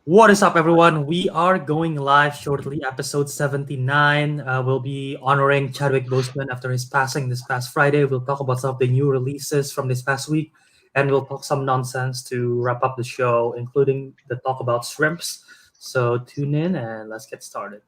What is up, everyone? We are going live shortly, episode 79. We'll be honoring Chadwick Boseman after his passing this past Friday. We'll talk about some of the new releases from this past week, and we'll talk some nonsense to wrap up the show, including the talk about shrimps. So tune in and let's get started.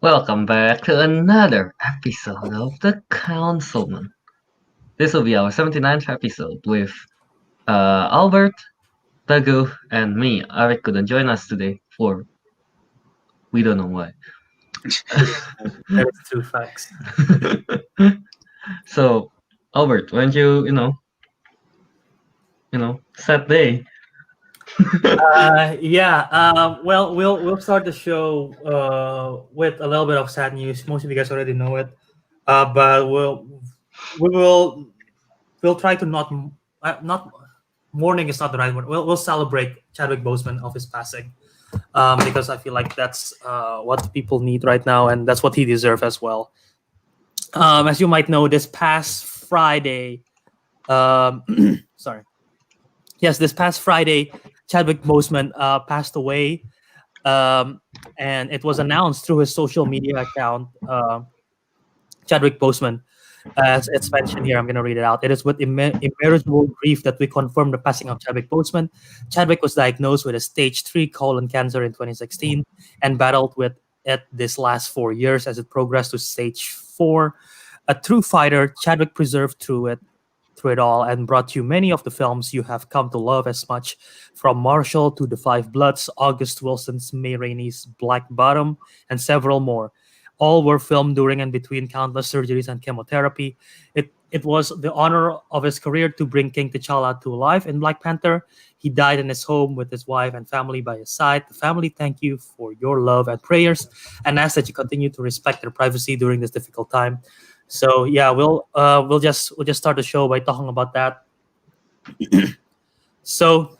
Welcome back to another episode of the Councilmen. This will be our 79th episode with Albert, Teguh, and me. Ariq couldn't join us today for we don't know why. That is true facts. So, Albert, why don't set day? Well, we'll start the show with a little bit of sad news. Most of you guys already know it, but we'll try to not mourning is not the right word. We'll celebrate Chadwick Boseman of his passing, because I feel like that's what people need right now, and that's what he deserves as well. As you might know, this past Friday, sorry, yes, this past Friday, Chadwick Boseman passed away, and it was announced through his social media account. Chadwick Boseman, as it's mentioned here, I'm going to read it out. It is with immeasurable grief that we confirm the passing of Chadwick Boseman. Chadwick was diagnosed with a stage 3 colon cancer in 2016 and battled with it this last 4 years as it progressed to stage 4. A true fighter, Chadwick persevered through it all and brought you many of the films you have come to love as much, from Marshall to The Five Bloods, August Wilson's May Rainey's Black Bottom, and several more. All were filmed during and between countless surgeries and chemotherapy. It was the honor of his career to bring King T'Challa to life in Black Panther. He died in his home with his wife and family by his side. The family thank you for your love and prayers, and ask that you continue to respect their privacy during this difficult time. So yeah, we'll just start the show by talking about that. so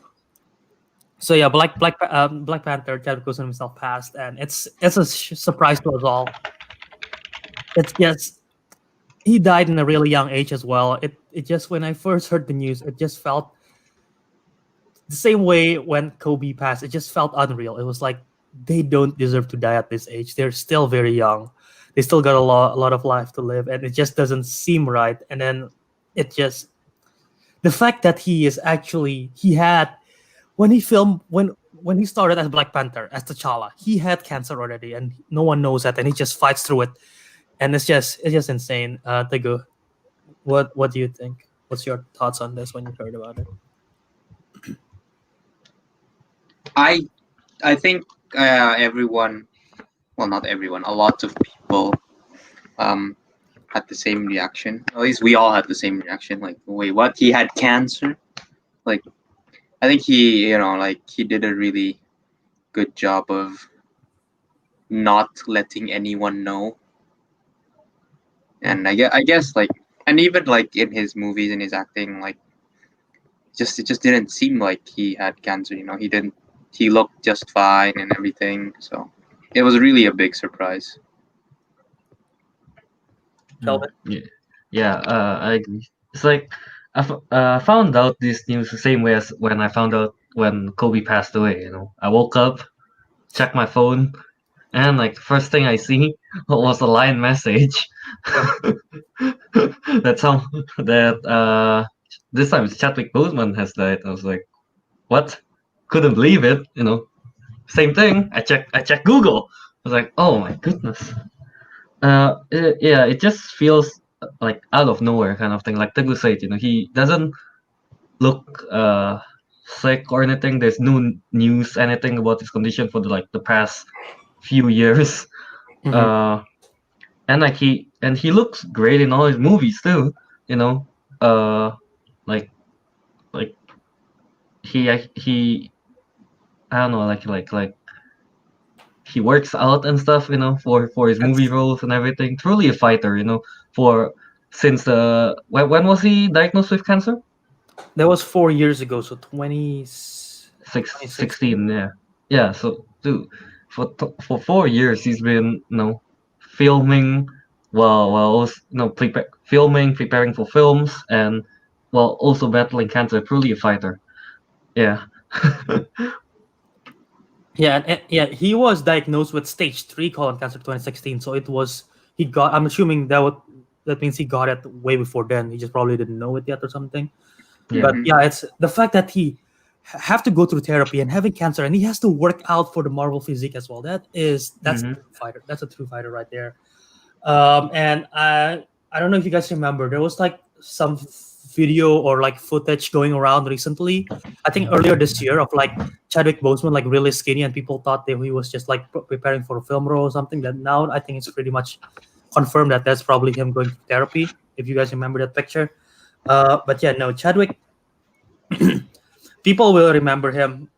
yeah, Black Panther, Chadwick Boseman himself passed, and it's a surprise to us all. It's just he died in a really young age as well. It just, when I first heard the news, it just felt the same way when Kobe passed. It just felt unreal. It was like they don't deserve to die at this age. They're still very young. They still got a lot of life to live, and it just doesn't seem right. And then it just, the fact that he had, when he filmed, when he started as Black Panther, as T'Challa, he had cancer already, and no one knows that, and he just fights through it, and it's just insane. Teguh, what do you think? What's your thoughts on this when you heard about it? I think everyone, well, not everyone, a lot of people had the same reaction. At least we all had the same reaction. Like, wait, what? He had cancer? Like, I think he did a really good job of not letting anyone know. And I guess like, and even like in his movies and his acting, like, it just didn't seem like he had cancer. He looked just fine and everything. So it was really a big surprise. Kelvin? I agree. It's like I found out this news the same way as when I found out when Kobe passed away. I woke up, checked my phone, And like first thing I see was a line message that this time Chadwick Boseman has died. I was like, what? Couldn't believe it. Same thing. I checked Google. I was like, oh my goodness. Yeah, it just feels like out of nowhere kind of thing. Like Teguh said, he doesn't look sick or anything. There's no news anything about his condition for the past few years. Mhm. And like he looks great in all his movies too. Like like he I don't know, like he works out and stuff, for his movie That's, roles and everything. Truly a fighter, for since when was he diagnosed with cancer? that was 4 years ago, so 16, 2016. yeah. So dude, for 4 years he's been filming while also, filming, preparing for films, and while also battling cancer. Truly a fighter. Yeah. Yeah, yeah, he was diagnosed with stage 3 colon cancer 2016. So it was he got. I'm assuming that means he got it way before then. He just probably didn't know it yet or something. Yeah. But yeah, it's the fact that he have to go through therapy and having cancer, and he has to work out for the Marvel physique as well. That's a Mhm. true fighter. That's a true fighter right there. And I don't know if you guys remember, there was like some video or like footage going around recently. I think earlier this year of like Chadwick Boseman like really skinny, and people thought that he was just like preparing for a film role or something. That now I think it's pretty much confirmed that that's probably him going through therapy. If you guys remember that picture, but yeah, no, Chadwick. People will remember him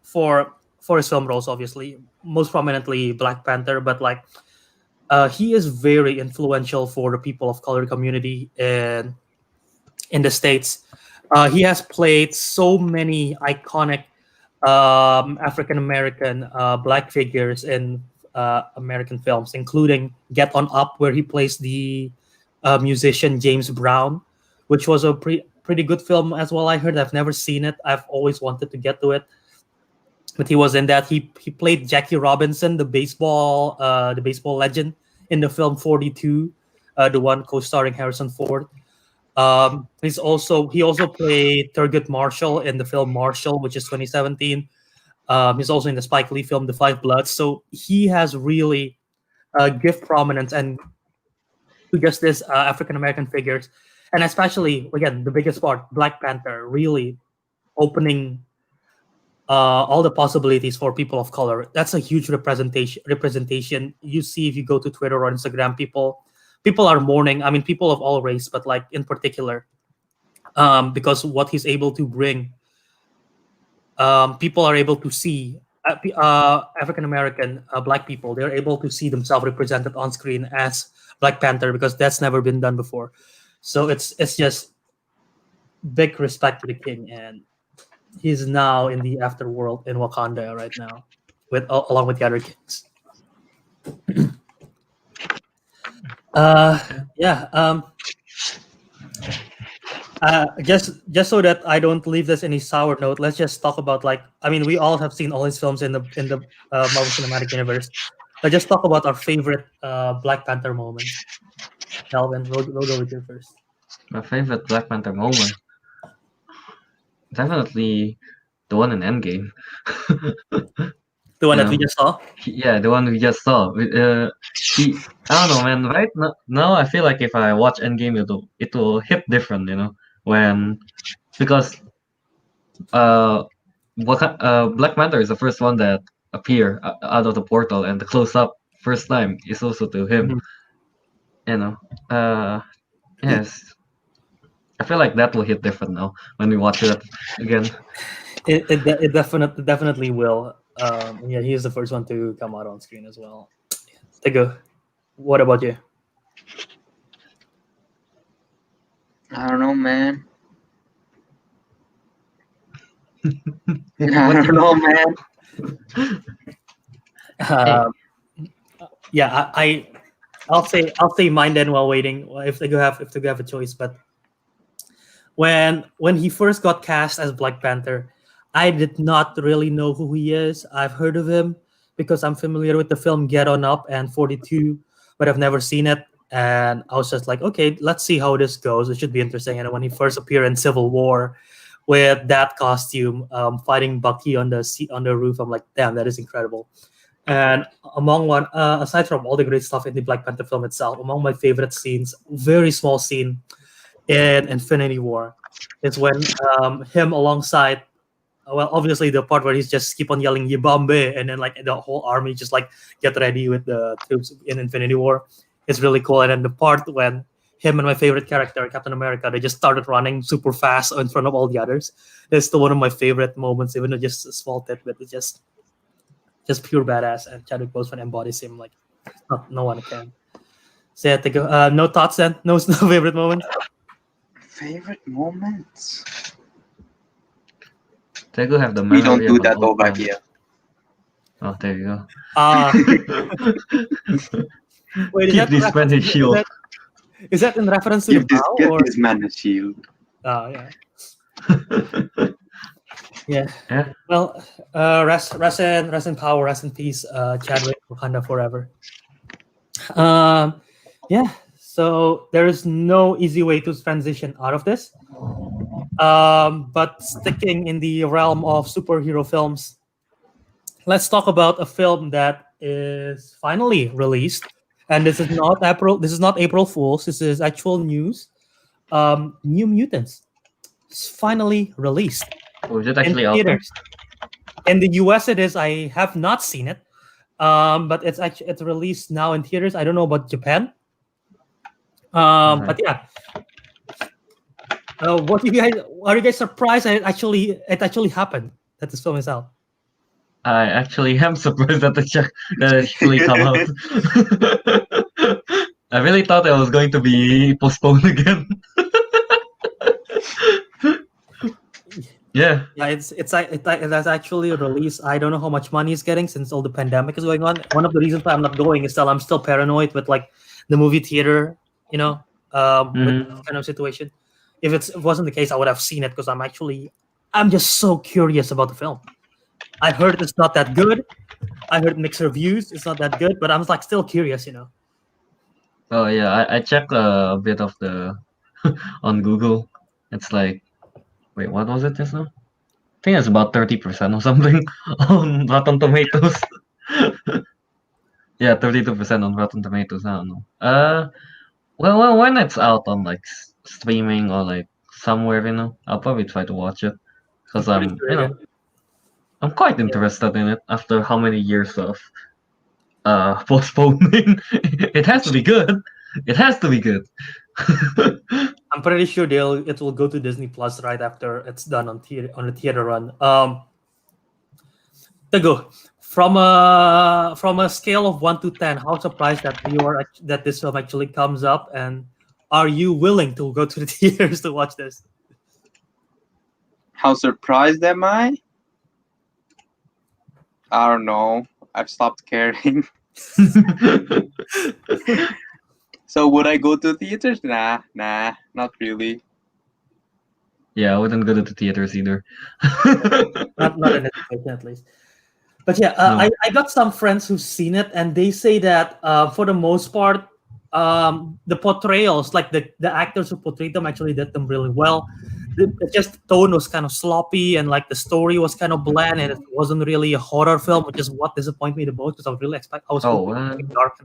for his film roles, obviously, most prominently Black Panther, but like he is very influential for the people of color community in the States. He has played so many iconic African American black figures in American films, including Get On Up, where he plays the musician James Brown, which was a pretty good film as well. I heard. I've never seen it. I've always wanted to get to it, but he was in that. He played Jackie Robinson, the baseball legend in the film 42, the one co-starring Harrison Ford. He also played Thurgood Marshall in the film Marshall, which is 2017. He's also in the Spike Lee film The Five Bloods. So he has really give prominence and to just this African American figures, and especially again the biggest part, Black Panther, really opening all the possibilities for people of color. That's a huge representation you see if you go to Twitter or Instagram. People are mourning. I mean, people of all race, but like in particular, because what he's able to bring, people are able to see African American Black people. They're able to see themselves represented on screen as Black Panther because that's never been done before. So it's just big respect to the king, and he's now in the afterworld in Wakanda right now, with along with the other kings. Yeah. Just so that I don't leave this any sour note, let's just talk about like I mean we all have seen all his films in the Marvel Cinematic Universe. Let's just talk about our favorite Black Panther moments. Kelvin, we'll go with you first. My favorite Black Panther moment, definitely the one in Endgame. The one You that we know, just saw. yeah, the one we just saw. I don't know, man. Right now, I feel like if I watch Endgame, it will hit different. Because uh, Black Panther is the first one that appear out of the portal, and the close up first time is also to him. Mhm. You know, uh, yes, I feel like that will hit different now when we watch it again. It definitely will. Yeah, he's the first one to come out on screen as well. Teguh, what about you? I don't know, man. I What don't know, man. Hey, Yeah, I'll say mine then while waiting. If they have a choice, but when he first got cast as Black Panther, I did not really know who he is. I've heard of him because I'm familiar with the film Get On Up and 42, but I've never seen it. And I was just like, okay, let's see how this goes. It should be interesting. And when he first appeared in Civil War with that costume, fighting Bucky on the roof, I'm like, damn, that is incredible. And aside from all the great stuff in the Black Panther film itself, among my favorite scenes, very small scene in Infinity War, is when him alongside, well, obviously the part where he's just keep on yelling Yibambe, and then like the whole army just like get ready with the troops in Infinity War. It's really cool. And then the part when him and my favorite character, Captain America, they just started running super fast in front of all the others. It's still one of my favorite moments, even though just a small tidbit. It's just pure badass, and Chadwick Boseman embodies him like no one can. So yeah, Teguh, no thoughts then? No favorite moments? Favorite moments? Teguh have the We don't memory do of an that old over man. here. Oh, there you go. Wait, Keep this man his shield. Is that in reference to Give the bow, or? this man a shield. Oh, yeah. Yeah. Yeah. Well, rest in power, rest in peace, Chadwick, Wakanda forever. Yeah. So there is no easy way to transition out of this. But sticking in the realm of superhero films, let's talk about a film that is finally released. And this is not April Fool's. This is actual news. New Mutants is finally released. Oh, is it actually out there? theaters. In the US, it is. I have not seen it, but it's released now in theaters. I don't know about Japan. But yeah. What are you guys surprised that it actually happened that this film is out? I actually am surprised that that it actually come out. I really thought it was going to be postponed again. Yeah. Yeah, it's actually released. I don't know how much money it's getting since all the pandemic is going on. One of the reasons why I'm not going is that I'm still paranoid with like the movie theater, with this kind of situation. If it wasn't the case, I would have seen it because I'm just so curious about the film. I heard it's not that good. I heard mixed reviews. It's not that good, but I'm like still curious, Oh yeah, I checked a bit of the on Google. It's like, wait, what was it just now? I think it's about 30% or something on Rotten Tomatoes. Yeah, 32% on Rotten Tomatoes. I don't know. Well, when it's out on like streaming or like somewhere, I'll probably try to watch it because I'm quite interested in it after how many years of postponing. It has to be good. It has to be good. I'm pretty sure it will go to Disney Plus right after it's done on a theater run. Teguh, from a scale of 1 to 10, how surprised that this film actually comes up, and are you willing to go to the theaters to watch this? How surprised am I? I don't know. I've stopped caring. So would I go to theaters? Nah, not really. Yeah, I wouldn't go to the theaters either. not in this situation, at least. But yeah, No. I got some friends who've seen it, and they say that for the most part, the portrayals, like the actors who portrayed them, actually did them really well. Just tone was kind of sloppy, and like the story was kind of bland, and it wasn't really a horror film, which is what disappointed me the most because I was hoping something dark.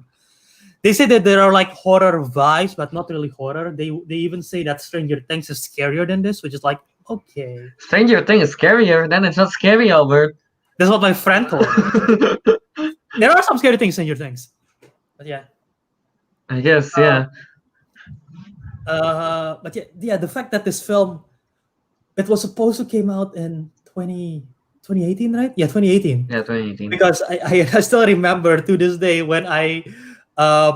They say that there are like horror vibes, but not really horror. They even say that Stranger Things is scarier than this, which is like, okay. Stranger Things is scarier, then it's not scary, Albert. That's what my friend told me. There are some scary things in Stranger Things, but yeah. I guess, yeah. But yeah, the fact that this film, it was supposed to came out in 2018, right? Yeah, 2018. Yeah, 2018. Because I still remember to this day when I,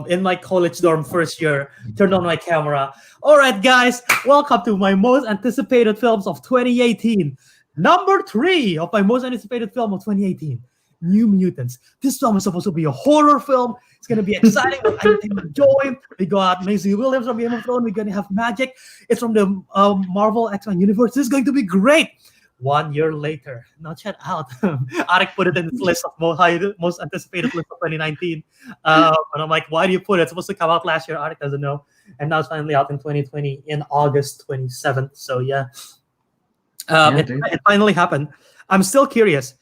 in my college dorm first year, turned on my camera. All right, guys, welcome to my most anticipated films of 2018. Number 3 of my most anticipated film of 2018, New Mutants. This film is supposed to be a horror film. It's going to be exciting. We're entertainment joy. We got Maisie Williams from Game of Thrones. We're going to have magic. It's from the Marvel X-Men universe. This is going to be great. 1 year later, not yet out. Ariq put it in his list of most anticipated list of 2019. And I'm like, why do you put it? It's supposed to come out last year. Ariq doesn't know. And now it's finally out in 2020 in August 27th. So yeah, it finally happened. I'm still curious,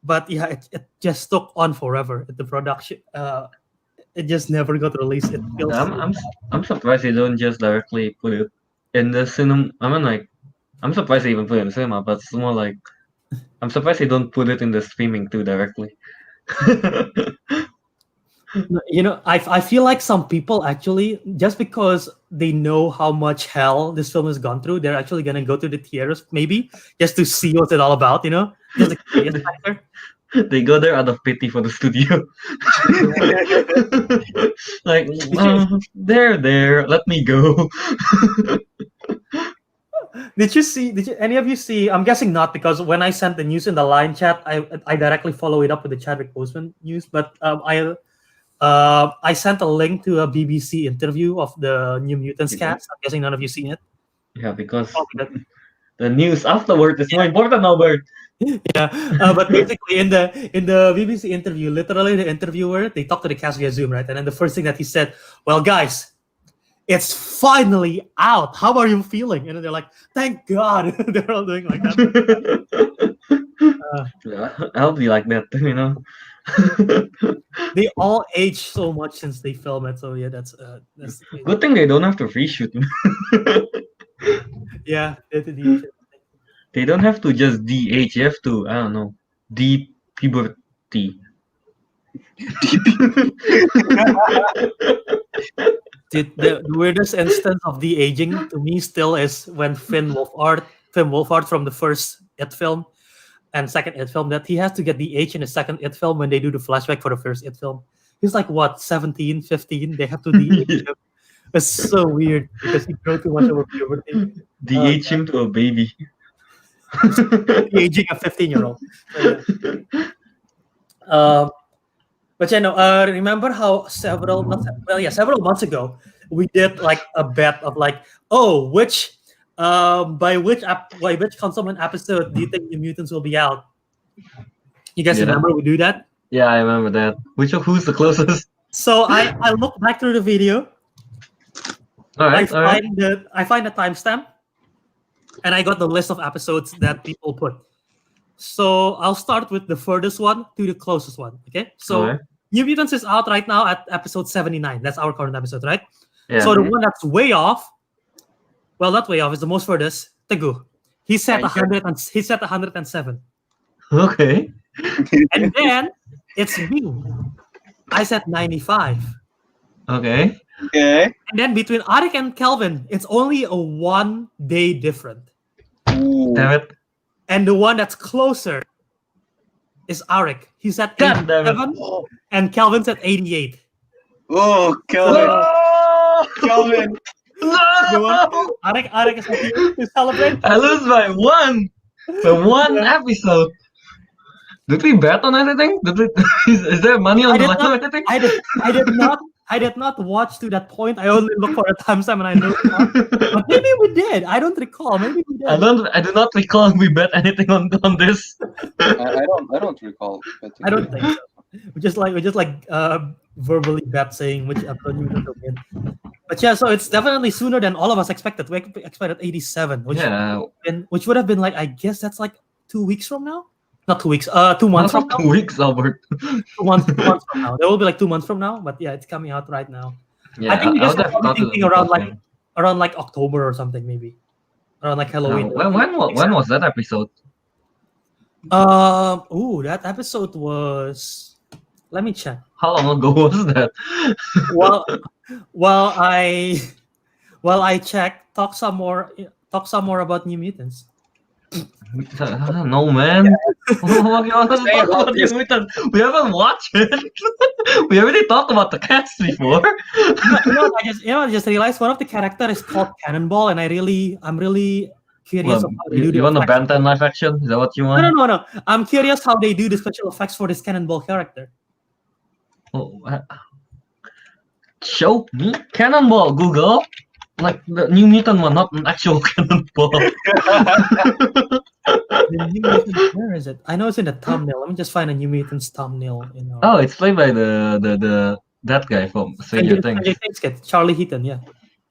but yeah, it just took on forever. The production, it just never got released. It feels. I'm surprised they don't just directly put it in the cinema. I mean, like, I'm surprised they even put it in the cinema, but it's more like I'm surprised they don't put it in the streaming too directly. I feel like some people actually, just because they know how much hell this film has gone through, they're actually gonna go to the theaters maybe just to see what it's all about. Just a curious factor. They go there out of pity for the studio. Like, they're there. Let me go. Did any of you see? I'm guessing not, because when I sent the news in the line chat, I directly follow it up with the Chadwick Boseman news. But I sent a link to a BBC interview of the New Mutants cast. I'm guessing none of you seen it. Yeah, because the news afterward is more important, Albert. Yeah, but basically in the BBC interview, literally the interviewer, they talked to the cast via Zoom, right? And then the first thing that he said, "Well, guys, it's finally out. How are you feeling?" And then they're like, "Thank God." They're all doing like that. Yeah, I'll be like that, They all aged so much since they filmed it. So yeah, that's good thing they don't have to reshoot. Yeah, they don't have to just de-age. You have to, I don't know, de-puberty. The weirdest instance of de-aging to me still is when Finn Wolfhard from the first It film and second It film, that he has to get de-aged in the second It film when they do the flashback for the first It film. He's like, what, 17, 15? They have to de-age him. It's so weird because he grew too much over puberty. De-age him to a baby. De-aging a 15-year-old. But remember how several months ago we did like a bet of like, which Councilmen episode do you think the Mutants will be out? You guys remember we do that? Yeah, I remember that. Who's the closest? So I look back through the video. I find the timestamp, and I got the list of episodes that people put. So I'll start with the furthest one to the closest one. Okay, so New Mutants is out right now at episode 79. That's our current episode, right? Yeah. So the one that's way off, well, not way off, is the most furthest. Teguh, he set 107. Okay. And then it's me. I set 95. Okay. Okay. And then between Ariq and Kelvin, it's only a 1 day different. Ooh. Damn it. And the one that's closer is Ariq. He's at 87, and Kelvin's at 88. Oh, Kelvin. No! Kelvin. No! Ariq is happy to celebrate. I lose by 1. For one episode. Did we bet on anything? Is there money on the line or anything? I did not watch to that point. I only look for a timestamp and I know. But maybe we did. I don't recall. Maybe we did. I do not recall we bet anything on this. I don't recall. I don't think so. We just verbally bet saying which episode you will win. But yeah, so it's definitely sooner than all of us expected. We expected 87, which would have been like, I guess that's like 2 weeks from now. Not 2 weeks. 2 months from now. 2 weeks, Albert. 2 months from now. There will be like 2 months from now. But yeah, it's coming out right now. Yeah, I think you guys are probably thinking around like October or something, maybe around like Halloween. When was that episode? That episode was. Let me check. How long ago was that? While I check, talk some more about New Mutants. No, man. What do you want to talk about New Mutants? We haven't watched it. We already talked about the cast before. I just realized one of the characters is called Cannonball, and I'm really curious. You want a Ben 10 live action? Is that what you want? No. I'm curious how they do the special effects for this Cannonball character. Show me Cannonball, Google. Like the New Mutant one, not an actual Cannonball. The New Mutants, where is it? I know it's in the thumbnail. Let me just find a New Mutants thumbnail. Oh, it's played by the that guy from Stranger Things. Stranger Things kid, Charlie Heaton. Yeah,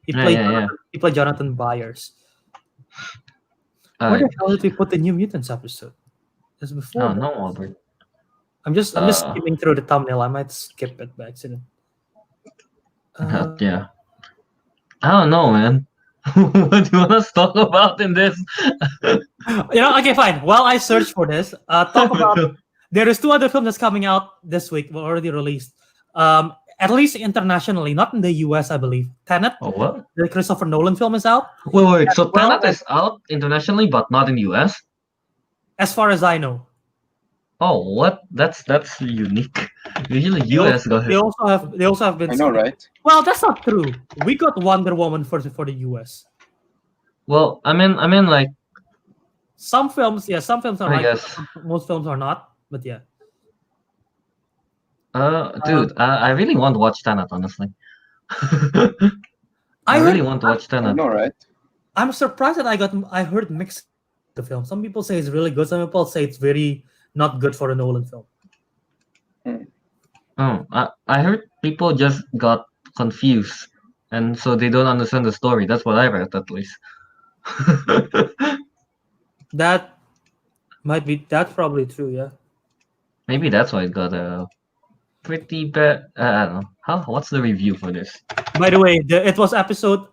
he Yeah, played. yeah. He played Jonathan Byers. Where the hell did we put the New Mutants episode? This before. Oh no, Albert. I'm just skimming through the thumbnail. I might skip it by accident. Yeah. I don't know, man. What do you want us to talk about in this? Okay, fine. While I search for this, talk about. There is 2 other films that's coming out this week. Were already released. At least internationally, not in the US, I believe. Tenet, Oh, what? the Christopher Nolan film, is out. Wait. So Tenet is out internationally, but not in the US. As far as I know. Oh, what? That's unique. Usually US got They also have been. I know, right? Well, that's not true. We got Wonder Woman for the US. Well, I mean, like Some films are I like guess. most films are not, but yeah. Dude, I really want to watch Tenet, honestly. I really want to watch I Tenet. know, right? I'm surprised that I heard mixed the film. Some people say it's really good. Some people say it's very not good for a Nolan film. Oh, I heard people just got confused, and so they don't understand the story. That's what I read, at least. That's probably true. Yeah. Maybe that's why it got a pretty bad. I don't know. What's the review for this? By the way, it was episode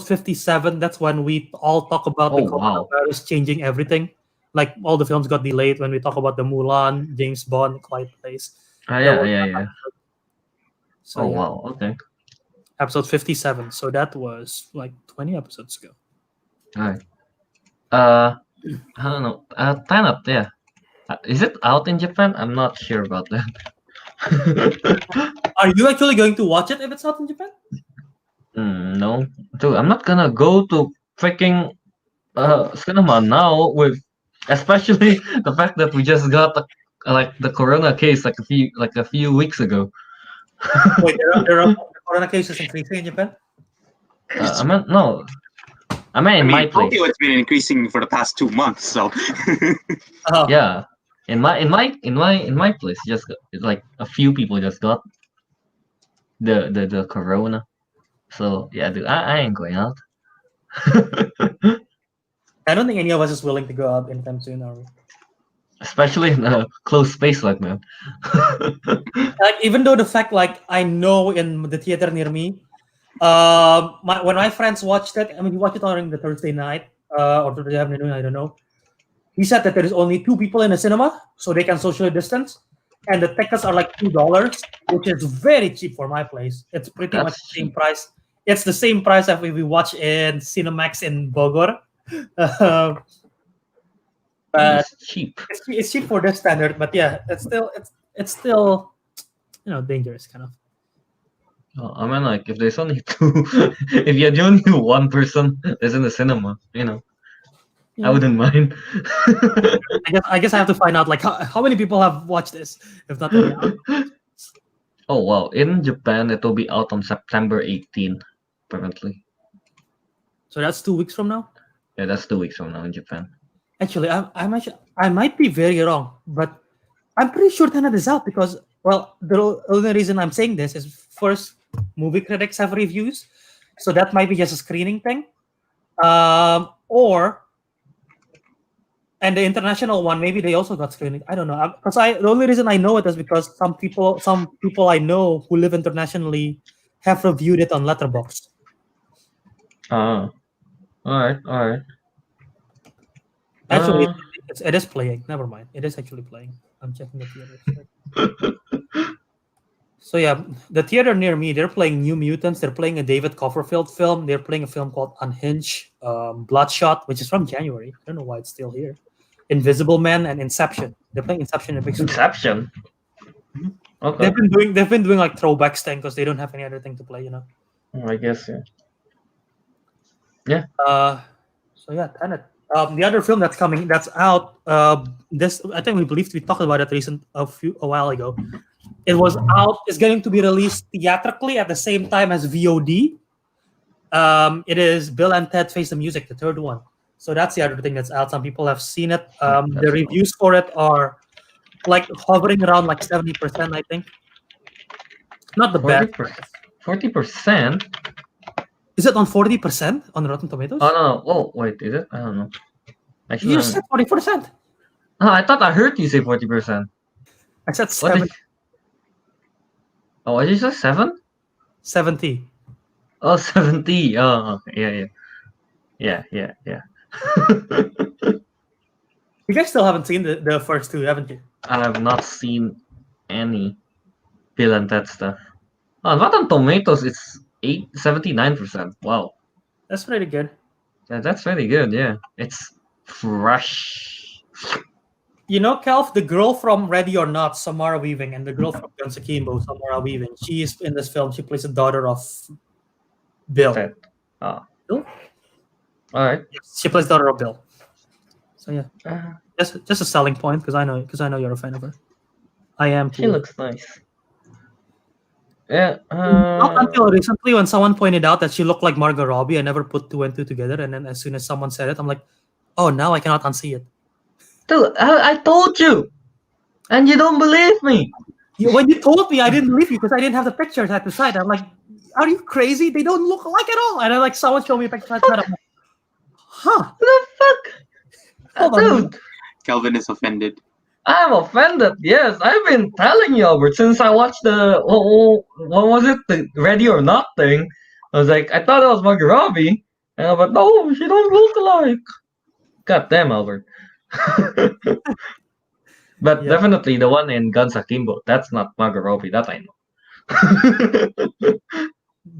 57. That's when we all talk about the coronavirus changing everything. Like all the films got delayed when we talk about the Mulan, James Bond, Quiet Place. Yeah. So, yeah. Wow. Okay. Episode 57. So that was like 20 episodes ago. All right. I don't know. Tenet, yeah. Is it out in Japan? I'm not sure about that. Are you actually going to watch it if it's out in Japan? No, dude. I'm not gonna go to freaking cinema now, with especially the fact that we just got the corona case like a few weeks ago. Wait, there are corona cases increasing in Japan? I mean, no. I mean, in my place. Tokyo has been increasing for the past 2 months, so. Yeah, in my place, just like a few people just got the corona. So yeah, dude, I ain't going out. I don't think any of us is willing to go out anytime soon, are we? Especially in a closed space like that. Like, even though the fact, like, I know in the theater near me, when my friends watched it, I mean, we watched it during the Thursday night or Thursday afternoon, I don't know. He said that there is only 2 people in the cinema, so they can socially distance, and the tickets are like $2, which is very cheap for my place. It's pretty much the same price. It's the same price as if we watch in Cinemax in Bogor. But it's cheap. It's cheap for this standard, but yeah, it's still dangerous kind of. I mean, like, if there's only 2, if you're the only 1 person that's in the cinema, I wouldn't mind. I guess I have to find out like how many people have watched this, if not any. Oh wow! In Japan, it will be out on September 18th, apparently. So that's 2 weeks from now. Yeah, that's 2 weeks from now in Japan. Actually, I might be very wrong, but I'm pretty sure Tenet is out because, well, the only reason I'm saying this is first, movie critics have reviews, so that might be just a screening thing, and the international one, maybe they also got screening. I don't know. Because the only reason I know it is because some people I know who live internationally have reviewed it on Letterboxd. All right. Actually, it is playing. Never mind. It is actually playing. I'm checking the theater. So yeah, the theater near me, they're playing New Mutants. They're playing a David Copperfield film. They're playing a film called Unhinged, Bloodshot, which is from January. I don't know why it's still here. Invisible Man and Inception. They're playing Inception in big screen. Inception. Mm-hmm. Okay. They've been doing like throwbacks thing because they don't have any other thing to play. I guess yeah. So yeah, Tenet. The other film that's out. I think we talked about it a while ago. It was out. It's going to be released theatrically at the same time as VOD. It is Bill and Ted Face the Music, the third one. So that's the other thing that's out. Some people have seen it. That's The reviews for it are like hovering around like 70%, I think. Not the best. 40%? Is it on 40% on Rotten Tomatoes? Oh no! Oh wait, is it? I don't know. Actually, You said 40%. oh, I thought I heard you say 40%. I said What 7, did? Oh, what did you say? 70. Oh, 70. Oh, okay. Yeah. You guys still haven't seen the first two, haven't you? I have not seen any Bill and Ted stuff. On Rotten Tomatoes, it's 79%. Wow. That's pretty good. Yeah, that's very good. Yeah, it's fresh. You know, Kelv, the girl from Ready or Not, Samara Weaving, and the girl from Guns Akimbo, Samara Weaving, she is in this film. She plays the daughter of Bill. Ted. Oh. Bill? All right. Yes, she plays daughter of Bill. So yeah, Uh, just a selling point because I know you're a fan of her. I am too. she looks nice. Yeah. Not until recently, when someone pointed out that she looked like Margot Robbie, I never put two and two together. And then as soon as someone said it, I'm like, oh, now I cannot unsee it. Dude, I told you, and you don't believe me. When you told me, I didn't believe you because I didn't have the pictures at the side. I'm like, are you crazy? They don't look alike at all. And then like someone showed me a picture at the side. I'm like, huh? What the fuck? Hold on. Dude, Kelvin is offended. I'm offended. Yes, I've been telling you, Albert, since I watched the what was it, the Ready or Not thing. I was like, I thought it was Margot Robbie, and I was like, no, she don't look alike. God damn, Albert. But Yeah. definitely the one in Guns Akimbo, that's not Margot Robbie. That I know.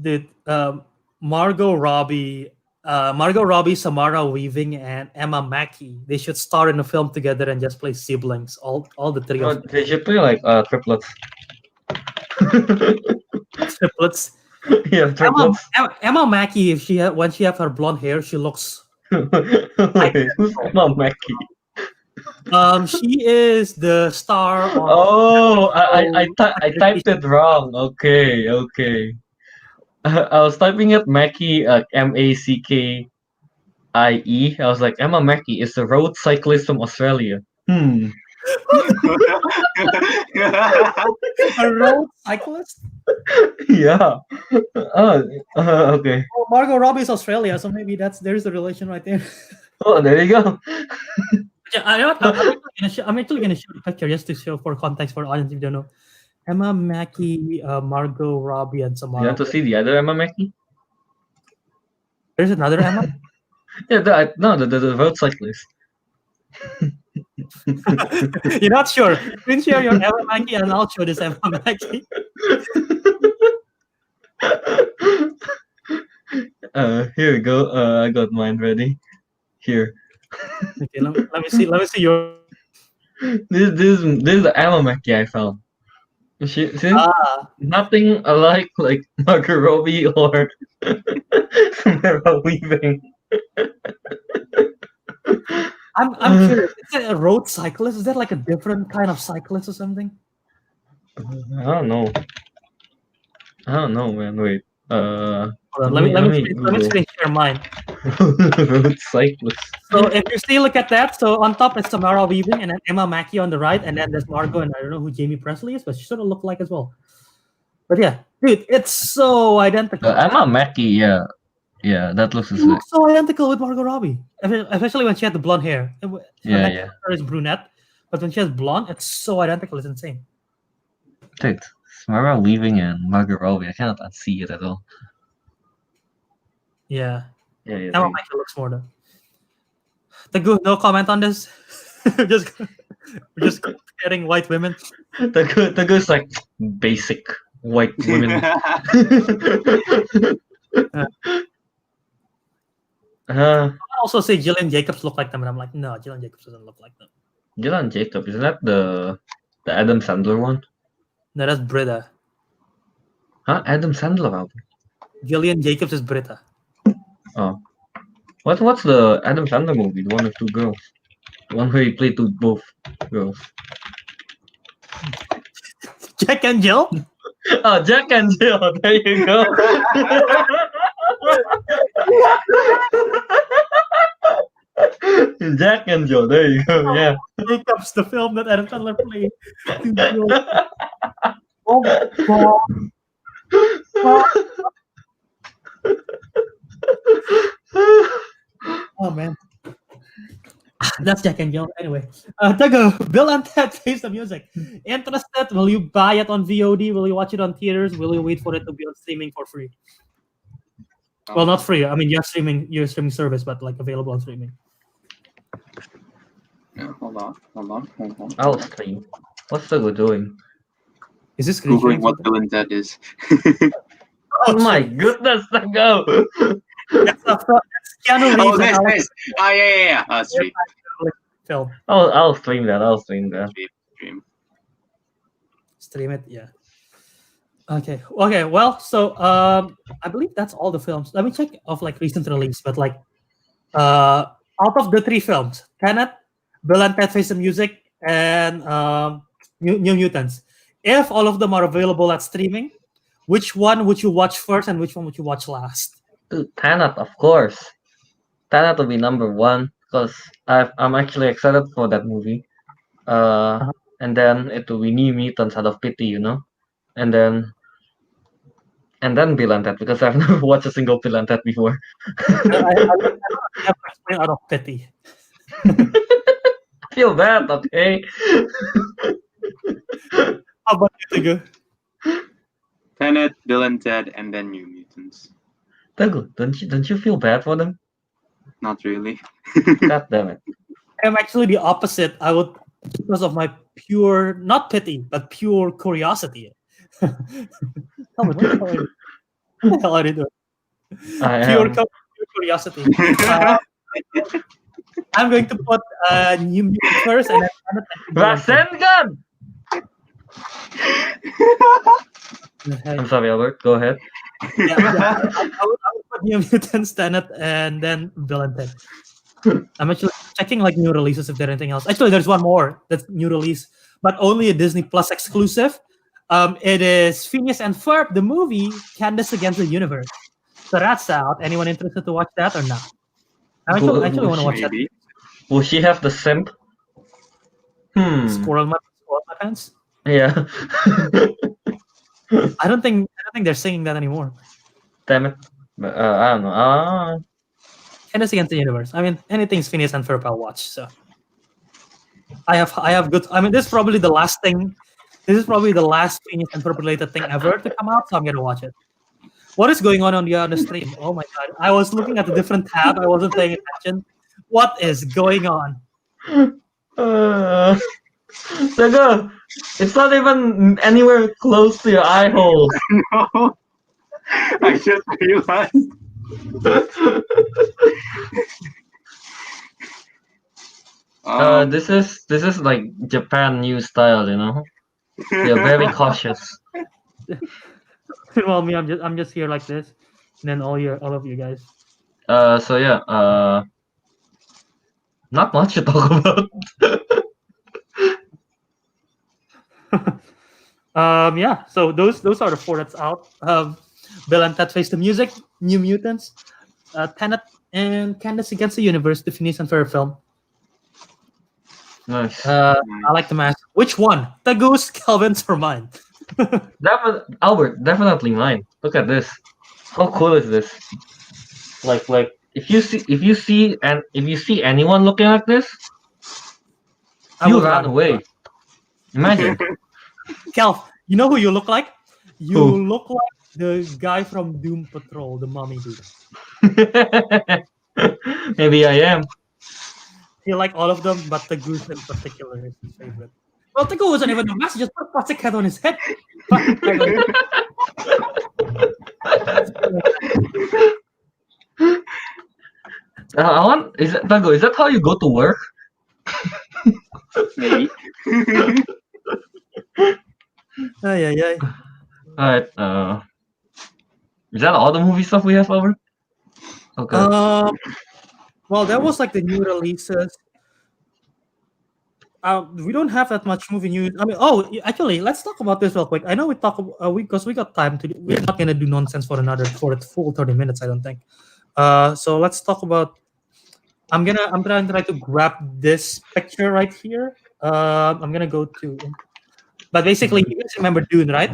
Dude, Margot Robbie, Samara Weaving, and Emma Mackey. They should star in a film together and just play siblings. All the three of them. They should play like triplets. Triplets. Yeah, triplets. Emma Mackey, when she have her blonde hair, she looks. Wait, who's Emma Mackey? She is the star. Oh, I typed it wrong. Okay. I was typing it Mackey, Mackie. I was like, Emma Mackey is a road cyclist from Australia. A road cyclist. Yeah. Okay. Oh, Margot Robbie is Australia, so maybe there's the relation right there. Oh, there you go. Yeah, I'm actually gonna show the picture just to show for context for the audience if you don't know. Emma Mackey, Margot Robbie, and Samara. You want to see the other Emma Mackey? There's another Emma. Yeah, the road cyclist. You're not sure. Screen share your Emma Mackey, and I'll show this Emma Mackey. Here we go. I got mine ready. Here. Okay, let me see. Let me see your. This is the Emma Mackey I found. See, nothing alike like Margot Robbie or Samara Weaving. I'm curious. Is it a road cyclist? Is that like a different kind of cyclist or something? I don't know, man. Wait. Hold on, let me screen share mine. Road cyclist. So if you see, look at that. So on top is Samara Weaving and then Emma Mackey on the right, and then there's Margot, and I don't know who Jamie Presley is, but she sort of look like as well. But yeah, dude, it's so identical. Emma Mackey, yeah, that looks She looks so identical with Margot Robbie, especially when she had the blonde hair. Yeah. Her is brunette, but when she has blonde, it's so identical. It's insane. Dude, Samara Weaving and Margot Robbie, I cannot unsee it at all. Yeah. Yeah. Emma Mackey looks more though. Teguh, no comment on this. We're just comparing white women. The good's like basic white women. I also say Gillian Jacobs look like them, and I'm like, no, Gillian Jacobs doesn't look like them. Gillian Jacobs, is that the Adam Sandler one? No, that's Britta. Huh? Adam Sandler album. Gillian Jacobs is Britta. Oh. What's the Adam Sandler movie? The one with two girls. The one where he played both girls. Jack and Jill? Oh, Jack and Jill. There you go. Jack and Joe. There you go. Yeah. Jacobs, the film that Adam Sandler played. Oh my god. Oh man. That's Jack and Jill. Anyway, Teguh, Bill and Ted Face the Music. Interested? Will you buy it on VOD? Will you watch it on theaters? Will you wait for it to be on streaming for free? Well, not free. I mean, your streaming service, but like available on streaming. Yeah, hold on. I'll stream. What's Teguh doing? Is this Googling what Bill and Ted is. Oh my goodness, Teguh! That's Keanu Reeves. Oh, nice. Yeah. Stream. Film. I'll stream that. Stream. Stream it, yeah. Okay. Well, so I believe that's all the films. Let me check of like recent release, but like out of the 3 films, Tenet, Bill and Ted Face the Music, and New Mutants. If all of them are available at streaming, which one would you watch first and which one would you watch last? Dude, Tenet, of course. Tenet will be number 1 because I'm actually excited for that movie. And then it will be New Mutants out of pity, you know, and then Bill and Ted because I've never watched a single Bill and Ted before. I have to explain out of pity. I feel bad, okay? How about you, Teguh? Tenet, Bill and Ted, and then New Mutants. Teguh, don't you feel bad for them? Not really. God damn it. I'm actually the opposite. I would, because of my pure, not pity, but pure curiosity. Tell me, what the hell are you doing? Pure curiosity. I'm going to put New Mutants first, and then Rasengan! I'm sorry, Albert. Go ahead. I would put New Mutants, Tenet, and then Bill and Ted. I'm actually checking like new releases if there's anything else. Actually, there's one more that's new release, but only a Disney Plus exclusive. It is Phineas and Ferb, the movie Candace Against the Universe. So that's out. Anyone interested to watch that or not? I actually want to watch that. Will she have the simp? Squirrel my pants. Yeah. I don't think they're singing that anymore. Damn it. I don't know. Candace Against the Universe. I mean, anything's Phineas and Ferb I'll watch. So I have good. I mean, this is probably the last thing. This is probably the last Phineas and Ferb related thing ever to come out. So I'm gonna watch it. What is going on the stream? Oh my god! I was looking at a different tab. I wasn't paying attention. What is going on? Teguh, it's not even anywhere close to your eye hole. No, I just realized. This is like Japan news style, you know. They're very cautious. Well, me, I'm just here like this, and then all of you guys. So yeah. Not much to talk about. Yeah. So those are the 4 that's out. Bill and Ted Face the Music, New Mutants, Tenet, and Candace Against the Universe, the Phineas and Ferb film. Nice. I like the mask. Which one? Teguh's, Kelvin's, or mine? Albert, definitely mine. Look at this. How cool is this? Like if you see anyone looking like this, you run away. Imagine. Kelv, you know who you look like? You Who? look like the guy from Doom Patrol, the mummy dude. Maybe I am. You like all of them, but Teguh in particular is his favorite. Well, Teguh wasn't even a mask; he just put a plastic head on his head. Is that how you go to work? Maybe. Ay. Alright, is that all the movie stuff we have over? Okay. Well, that was like the new releases. We don't have that much movie news. I mean, actually, let's talk about this real quick. I know because we got time to. We're not gonna do nonsense for a full 30 minutes. I don't think. So let's talk about. I'm gonna try to grab this picture right here. I'm gonna go to. But basically, you guys remember Dune, right?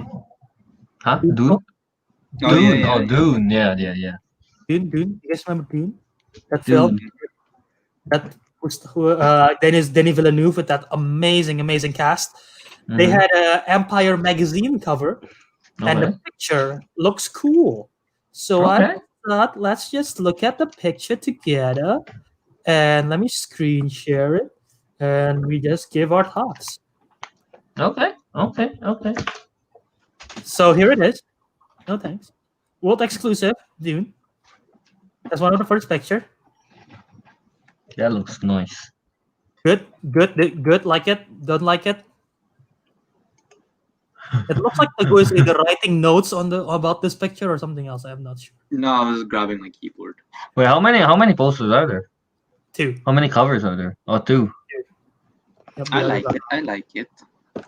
Huh? Dune? Dune? Oh, yeah, Dune. yeah, Oh, yeah. Dune. Yeah. Dune. You guys remember Dune? That film Dune. that was Denis Villeneuve with that amazing cast. They Mhm. had a Empire magazine cover, and the Okay. picture looks cool. So I Okay. thought, let's just look at the picture together, and let me screen share it, and we just give our thoughts. Okay. So here it is. No thanks. World exclusive Dune. That's one of the first picture. That looks nice. Good. Like it. Don't like it. It looks like Teguh is either writing notes on about this picture or something else. I'm not sure. No, I was grabbing my keyboard. Wait, how many posters are there? 2. How many covers are there? Oh, 2. Yep, I the other like guy. it. I like it.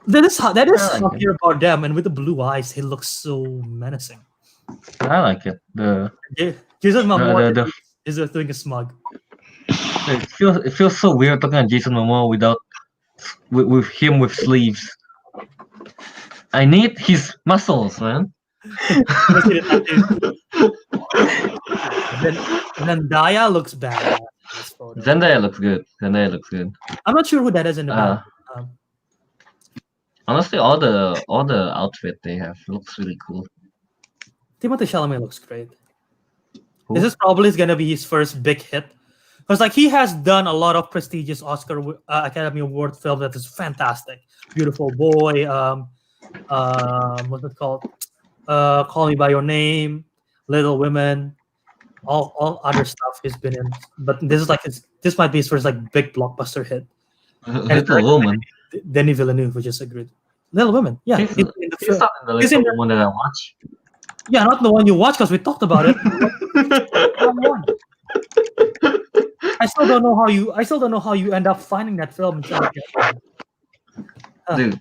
That is I like Javier Bardem, and with the blue eyes, he looks so menacing. I like it. Jason Momoa the is doing a smug. it feels so weird talking to Jason Momoa with him with sleeves. I need his muscles, man. Zendaya looks bad. Zendaya looks good. I'm not sure who that is in the back. Honestly, all the outfit they have looks really cool. Timothée Chalamet looks great. Who? This is probably gonna be his first big hit, because like he has done a lot of prestigious Oscar Academy Award film that is fantastic. Beautiful Boy. What's it called? Call Me by Your Name, Little Women, all other stuff he's been in. But this is like this might be his first like big blockbuster hit. Little Woman. Denis Villeneuve, which is a great Little Women. Yeah, He's not in the Little Woman that I watch. Yeah, not the one you watch because we talked about it. I still don't know how you end up finding that film. Dude,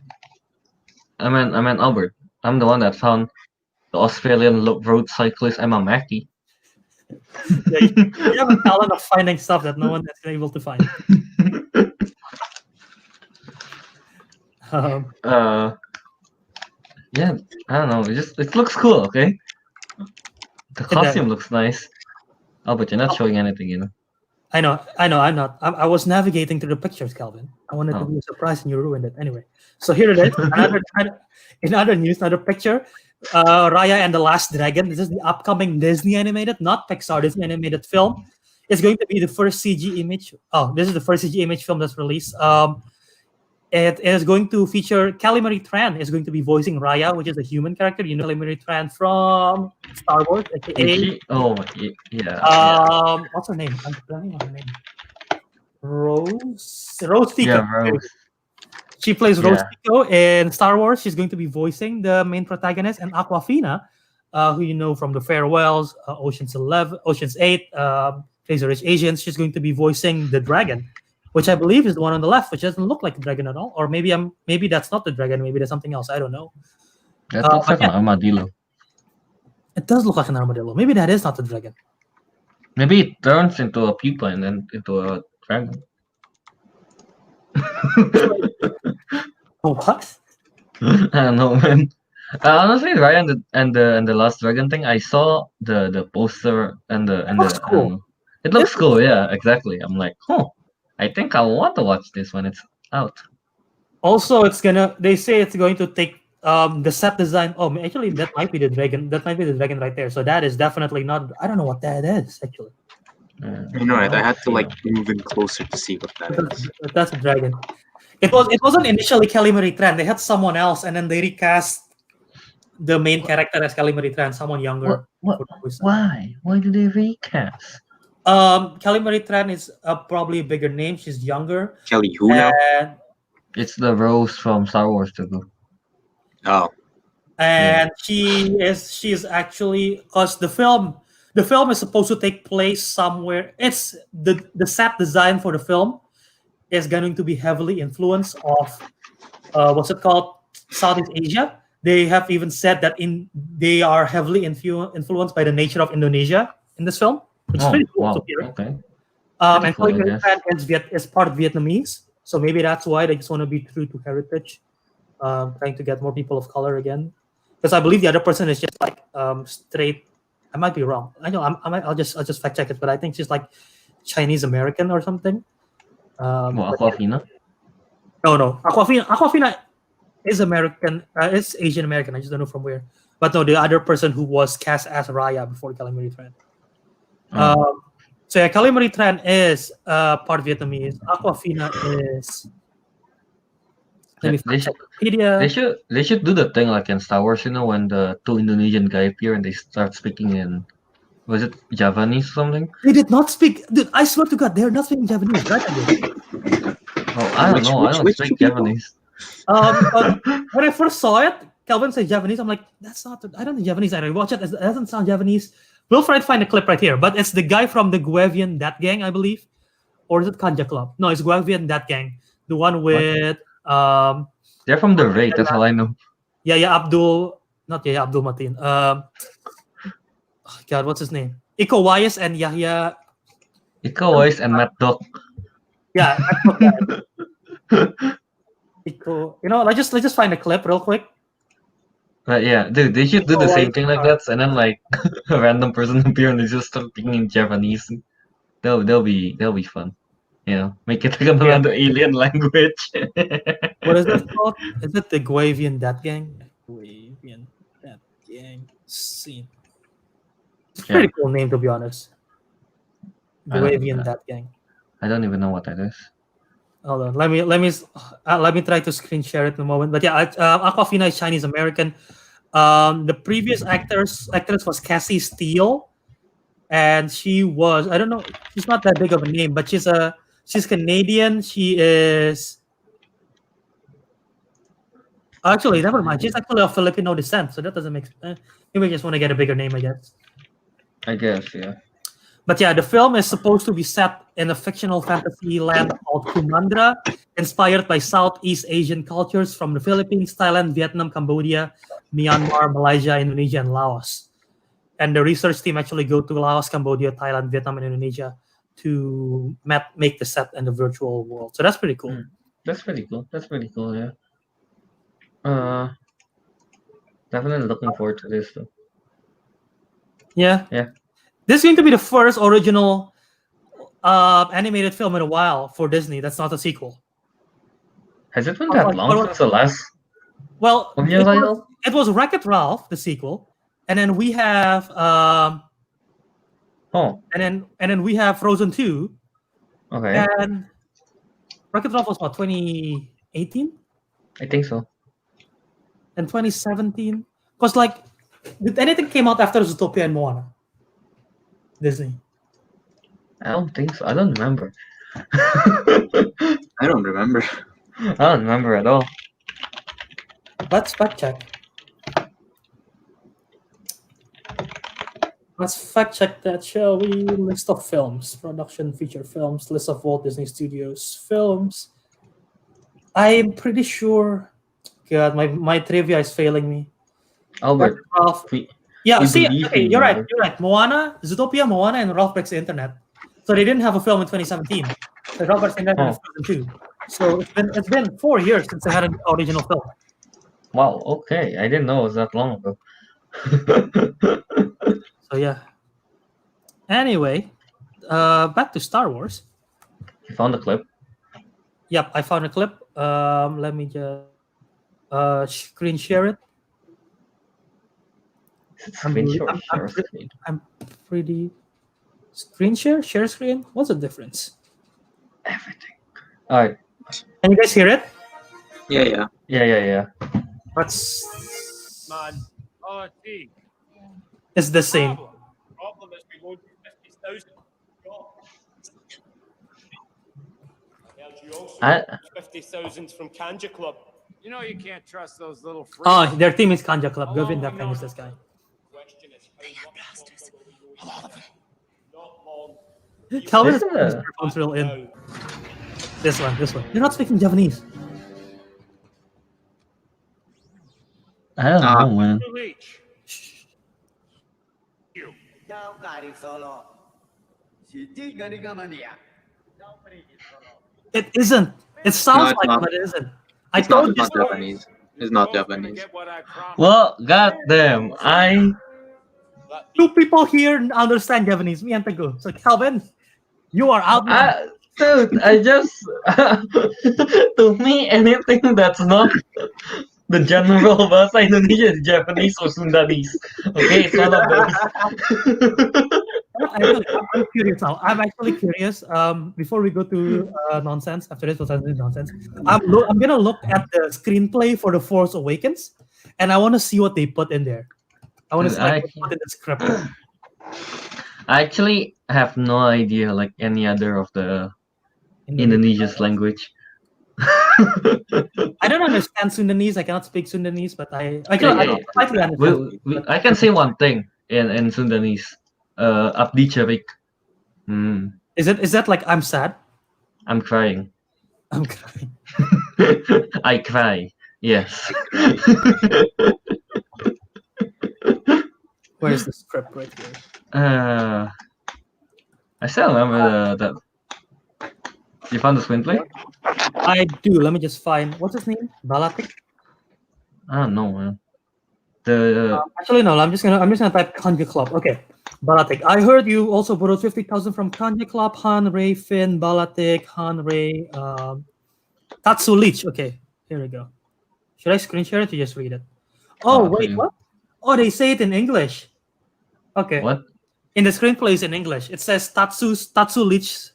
I mean Albert. I'm the one that found the Australian road cyclist Emma Mackey. Yeah, you have a talent of finding stuff that no one is able to find. Yeah, I don't know. It looks cool. Okay, the costume looks nice. Oh, but you're not showing anything, you know. I know. I'm not. I was navigating through the pictures, Kelvin. I wanted to be a surprise, and you ruined it. Anyway, so here it is. In other news, another picture. Raya and the Last Dragon. This is the upcoming Disney animated, not Pixar, Disney animated film. It's going to be the first CG image. Oh, this is the first CG image film that's released. It is going to feature Kelly Marie Tran is going to be voicing Raya, which is a human character. You know Kelly Marie Tran from Star Wars, aka. Yeah. What's her name? I'm blanking on her name. Rose Tico. Yeah, Rose. She plays Rose Tico in Star Wars. She's going to be voicing the main protagonist, and Awkwafina, who you know from The Farewells, Ocean's 8, Crazy Rich Asians. She's going to be voicing the dragon, which I believe is the one on the left, which doesn't look like a dragon at all. Or maybe that's not the dragon. Maybe that's something else. I don't know. That looks like an armadillo. It does look like an armadillo. Maybe that is not the dragon. Maybe it turns into a pupa and then into a dragon. What? I don't know, man. Honestly, Raya and the Last Dragon thing, I saw the poster and the cool. It looks cool, yeah, exactly. I'm like, I think I want to watch this when it's out. Also, they say it's going to take the set design. Oh, actually, that might be the dragon. That might be the dragon right there. So that is definitely not. I don't know what that is actually. You know, right? I had to move in closer to see what that is. That's a dragon. It wasn't initially Kelly Marie Tran. They had someone else, and then they recast the main character as Kelly Marie Tran, someone younger. Why? Why did they recast? Kelly Marie Tran is probably a bigger name. She's younger. Kelly who now? It's the Rose from Star Wars Teguh. Oh. And she is actually, because the film is supposed to take place somewhere. It's the set design for the film is going to be heavily influenced of what's it called, Southeast Asia. They have even said that they are heavily influenced by the nature of Indonesia in this film, which is pretty cool to hear. Okay. And cool, I Kelvin guess. Yohanes is part Vietnamese, so maybe that's why they just want to be true to heritage, trying to get more people of color again. Because I believe the other person is just like straight. I might be wrong. I know. I'll just fact check it, but I think she's like Chinese American or something. Well, But Aquafina. no. Aquafina is American. Is Asian American. I just don't know from where. But no, the other person who was cast as Raya before Calamari Tran. So yeah, Calamari Tran is part Vietnamese. Aquafina is. Let me They check should, Wikipedia. they should do the thing like in Star Wars, when the two Indonesian guy appear and they start speaking in, was it Javanese or something? They did not speak. Dude, I swear to God, they are not speaking Japanese, right? Oh, I don't know. I don't which speak two people? Japanese. But when I first saw it, Kelvin said Japanese. I'm like, that's not. I don't think Japanese. I watch it. It doesn't sound Japanese. We'll try to find a clip right here. But it's the guy from the Guevian That Gang, I believe, or is it Kanja Club? No, it's Guevian That Gang, the one with They're from the raid. That's all I know. Yeah, Abdul, not Yahya Abdul Mateen. God, what's his name? Iko Wise and Yahya. Iko Wise and Mad Dog. Yeah, Iko. Let's just find a clip real quick. But yeah, dude, they should do the same thing like that, and then like a random person appear and they just start speaking in Japanese. They'll be fun. Make it like another alien language. What is that called? Is it the Guavian That Gang? Guavian That Gang scene. It's a pretty cool name, to be honest. Guavian That Gang. I don't even know what that is. Hold on. Let me try to screen share it in a moment. But yeah, Aquafina is Chinese American. The previous actress was Cassie Steele, and she was, I don't know, she's not that big of a name, but she's Canadian. She is actually, never mind. She's actually of Filipino descent, so that doesn't make sense. Maybe we just want to get a bigger name, I guess. I guess, yeah. But yeah, the film is supposed to be set in a fictional fantasy land called Kumandra, inspired by Southeast Asian cultures from the Philippines, Thailand, Vietnam, Cambodia, Myanmar, Malaysia, Indonesia, and Laos. And the research team actually go to Laos, Cambodia, Thailand, Vietnam, and Indonesia to make the set in the virtual world. So that's pretty cool. That's pretty cool. Yeah. Definitely looking forward to this though. Yeah. Yeah. This is going to be the first original animated film in a while for Disney. That's not a sequel. Has it been that long since the last? Well, it was Wreck-It Ralph, the sequel, and then we have and then we have Frozen 2. Okay. And Wreck-It Ralph was what, 2018? I think so. And 2017? Because did anything came out after Zootopia and Moana? Disney. I don't think so. I don't remember. I don't remember. I don't remember at all. Let's fact check. Let's fact check that, shall we? List of films, production feature films, list of Walt Disney Studios films. I'm pretty sure. God, my trivia is failing me. Albert. Yeah, see, okay, you're right. Moana, Zootopia, Moana, and Ralph Breaks the Internet. So they didn't have a film in 2017. So Ralph Breaks the Internet was 2002. So it's been 4 years since they had an original film. Wow. Okay, I didn't know it was that long ago. So yeah. Anyway, back to Star Wars. You found the clip? Yep, I found a clip. Let me just screen share it. I'm pretty screen share screen. What's the difference? Everything. All right. Can you guys hear it? Yeah. Let's. It's the same. Problem is we loaded 50,000 jobs. 50,000 from Kanja Club. You know you can't trust those little freaks. Oh, their team is Kanja Club. Govin that thing is this guy. Kelvin is phone's real in. This one. You're not speaking Japanese. I don't know, man. It isn't. It sounds it's like, not. but it isn't. It's not Japanese. It's not Japanese. Get what I promised. Well, goddamn, Two people here understand Japanese, me and Teguh. So Kelvin, you are out. Dude, I just to me anything that's not the general bahasa Indonesia is Japanese or Sundanese. Okay, it's one of those. I'm curious now. I'm actually curious. Before we go to nonsense, after this was nonsense, I'm gonna look at the screenplay for The Force Awakens, and I want to see what they put in there. I want to see like, what they put in the script. I actually have no idea like any other of the Indonesia's language. I don't understand Sundanese. I cannot speak Sundanese, but I slightly understand. I can say one thing in Sundanese. Abdi cerik. Is that like I'm sad? I'm crying. I'm crying. I cry. Yes. Where is the script right here? I still remember that. You found the screenplay? I do. Let me just find what's his name. Balatik. I don't know, man. Actually, no. I'm just gonna type Kanja Club. Okay, Balatik. I heard you also borrowed 50,000 from Kanja Club. Han Ray, Finn, Balatik, Han Ray, Tatsu Leech. Okay, here we go. Should I screen share it or just read it? Oh wait, what? Oh, they say it in English. Okay. What? In the screenplay is in English. It says Tatsu Leech.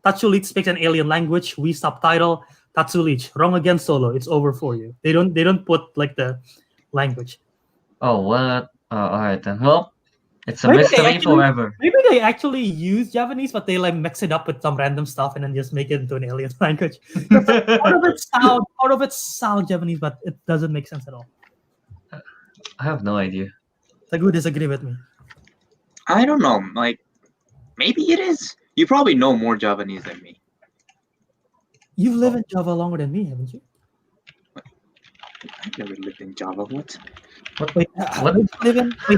Tatsu Leech speaks an alien language. We subtitle Tatsu Leech. Wrong again, Solo. It's over for you. They don't put like the language. Oh, what? All right then. Well, it's a mystery forever. Maybe they actually use Japanese, but they like mix it up with some random stuff and then just make it into an alien language. Part of it sounds Japanese, but it doesn't make sense at all. I have no idea. Teguh disagree with me. I don't know. Like, maybe it is. You probably know more Japanese than me. You've lived in Java longer than me, haven't you? I've never lived in Java. What? Wait,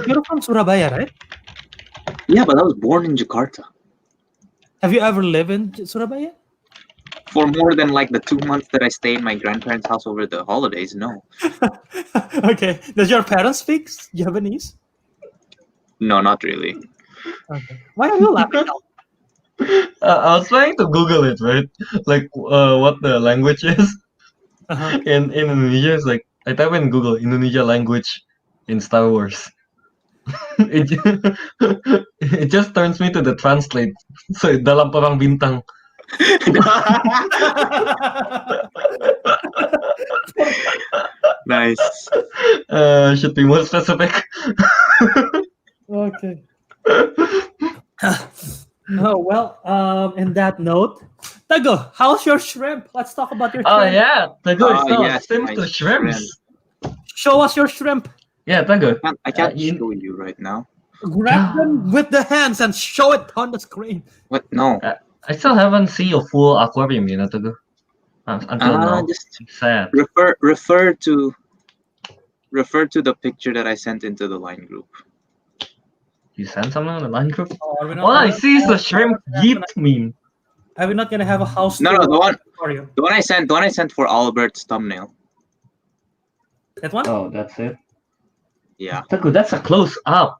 you're from Surabaya, right? Yeah, but I was born in Jakarta. Have you ever lived in Surabaya? For more than like the 2 months that I stayed in my grandparents' house over the holidays, no. Okay. Does your parents speak Japanese? No, not really. Okay. Why are you laughing now? I was trying to Google it, right? Like, what the language is in Indonesia. It's like I type in Google Indonesia language in Star Wars. it just turns me to the translate. So dalam perang bintang. Nice. Should be more specific. Okay. Oh well. In that note, Teguh, how's your shrimp? Let's talk about your shrimp. Oh yeah, Teguh is yes, to shrimps. Show us your shrimp. Yeah, Teguh. I can't show you right now. Grab them with the hands and show it on the screen. What? No. I still haven't seen a full aquarium, you know, Teguh. Until now. Just sad. Refer to the picture that I sent into the line group. You sent something on the line group? All I see is the shrimp yeet meme. Are we not gonna have a house? No, the one for you. The one I sent for Albert's thumbnail. That one? Oh, that's it. Yeah. Teguh, that's a close up.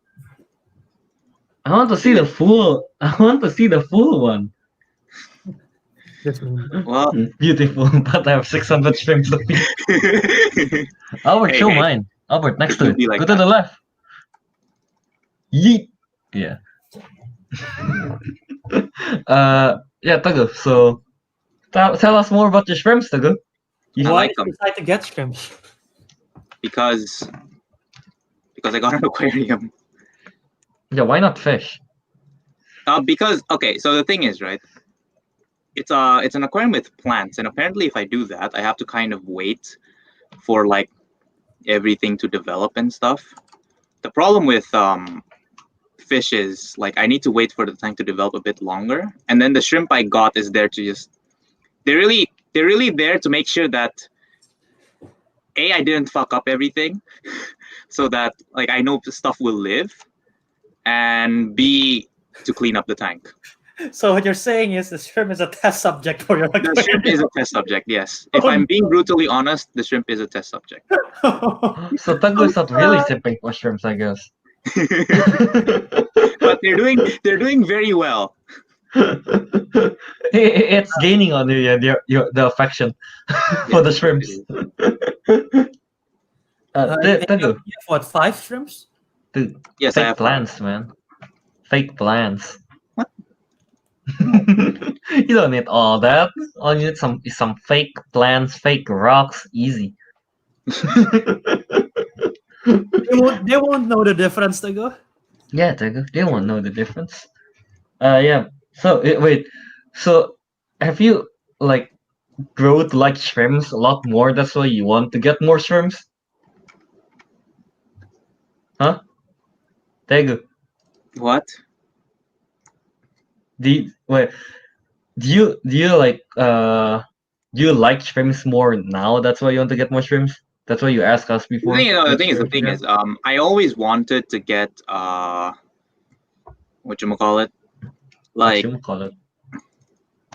I want to see the full one. This meme. Well, Beautiful, but I have 600 shrimps to feed. Albert, show mine. Albert, next to it. Be like Go to the left. Yeet. Yeah. Yeah, Teguh. So, tell us more about your shrimps, Teguh. I Why like did you them decide to get shrimp? because I got an aquarium. Yeah, why not fish? Because okay, so the thing is, right? It's an aquarium with plants, and apparently, if I do that, I have to kind of wait for like everything to develop and stuff. The problem with fish is like I need to wait for the tank to develop a bit longer, and then the shrimp I got is there to just they're really there to make sure that A, I didn't fuck up everything, so that like I know the stuff will live, and B, to clean up the tank. So what you're saying is the shrimp is a test subject for your The shrimp is a test subject, yes. If I'm being brutally honest, the shrimp is a test subject. So Teguh is not really sipping for shrimps, I guess. But they're doing very well. It's gaining on you, yeah, the affection for the shrimps. Teguh, You have what, 5 shrimps? dude, Yes, I fake have plans, man. Fake plans. What? You don't need all that. All you need some fake plans, fake rocks, easy. They won't know the difference, Teguh. Yeah, they won't know the difference. Yeah. So wait. So have you like grow to like shrimps a lot more? That's why you want to get more shrimps, huh? Teguh, What? wait. Do you like do you like shrimps more now? That's why you want to get more shrimps. That's why you asked us The before. thing, the which thing is, shrimps you have? I always wanted to get whatchamacallit, like Whatchamacallit?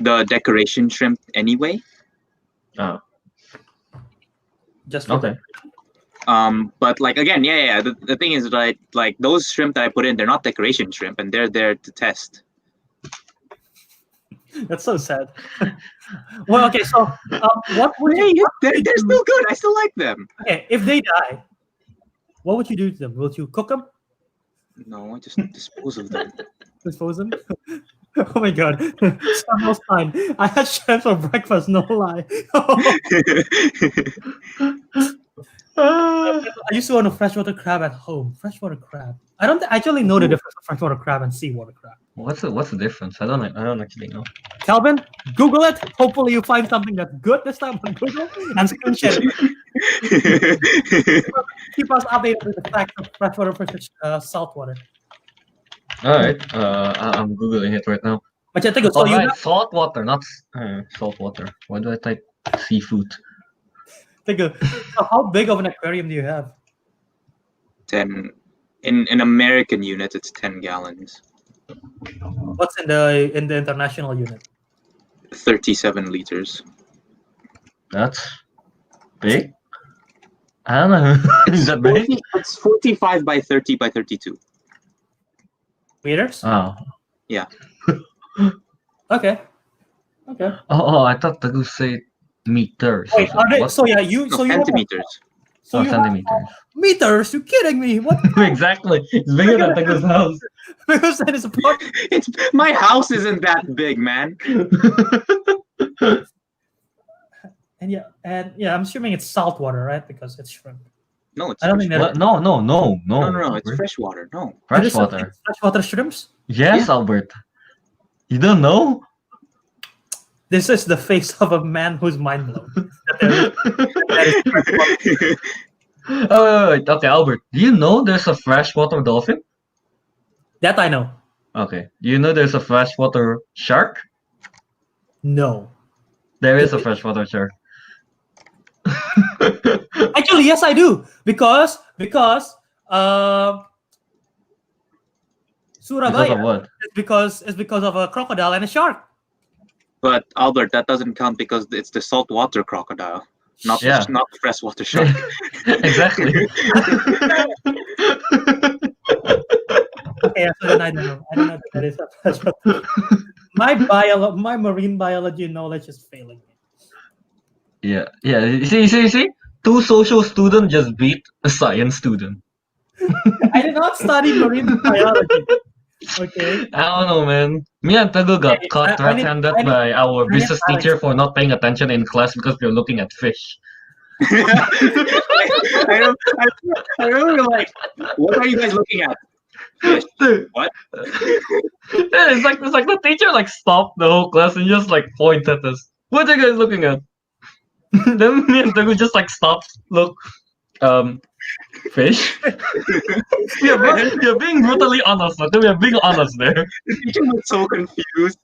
the decoration shrimp anyway. Oh, Just for okay. But like again, yeah. The thing is, right, like those shrimp that I put in, they're not decoration shrimp, and they're there to test. That's so sad. Well, okay, so what would Hey, you? they're still good. I still like them. Okay, if they die, what would you do to them? Will you cook them? No, I just dispose of them. Dispose them? Oh my god. Samuel's fine. I had shrimp for breakfast, no lie. I used to own a freshwater crab at home. Freshwater crab. I don't actually know the difference of freshwater crab and seawater crab. What's the difference? I don't actually know. Kelvin, Google it. Hopefully you find something that's good this time on Google and screen share it. Keep us updated with the facts of freshwater versus saltwater. All right. I'm googling it right now. But yeah, so Oh, you right. have, Salt water, not salt water. Why do I type seafood? so how big of an aquarium do you have? 10 in American units, it's 10 gallons. What's in the international unit? 37 liters. That's big. I don't know. Is that big? It's 45 by 30 by 32. Meters? Oh. Yeah. Okay. Oh, I thought Teguh said meters. Wait, are they, What? so yeah, you No, so you have, centimeters. so Oh, you have centimeters. meters? You kidding me? What? Exactly. It's bigger than Teguh's house. Because that is a part. It's my house isn't that big, man. And yeah, I'm assuming it's salt water, right? Because it's shrimp. No, it's I don't think fresh- that. No. no, it's fresh water. No. Fresh water. Freshwater shrimps. Yes, Albert. You don't know? This is the face of a man who's mind blown. That is freshwater. Oh, wait. Okay, Albert. Do you know there's a freshwater dolphin? That I know. Okay. Do you know there's a freshwater shark? No. There is a freshwater shark. Actually, yes, I do. Because Surabaya Because of what? it's because of a crocodile and a shark. But Albert, that doesn't count because it's the saltwater crocodile, not Yeah. not the freshwater shark. Exactly. Okay, so then I don't know. I don't know if that is a freshwater. My marine biology knowledge is failing me. Yeah. You see? Two social students just beat a science student. I did not study marine biology. Okay. I don't know, man. Me and Teguh got Okay, caught I need- red-handed I need- by our I need business Alex. teacher for not paying attention in class because we were looking at fish. I remember like, what are you guys looking at? Fish. Dude. What? Yeah, it's like the teacher like stopped the whole class and just like pointed at us. What are you guys looking at? Then me and Teguh just like stopped, look, fish. You're being brutally honest. We are being honest there. The teacher was so confused.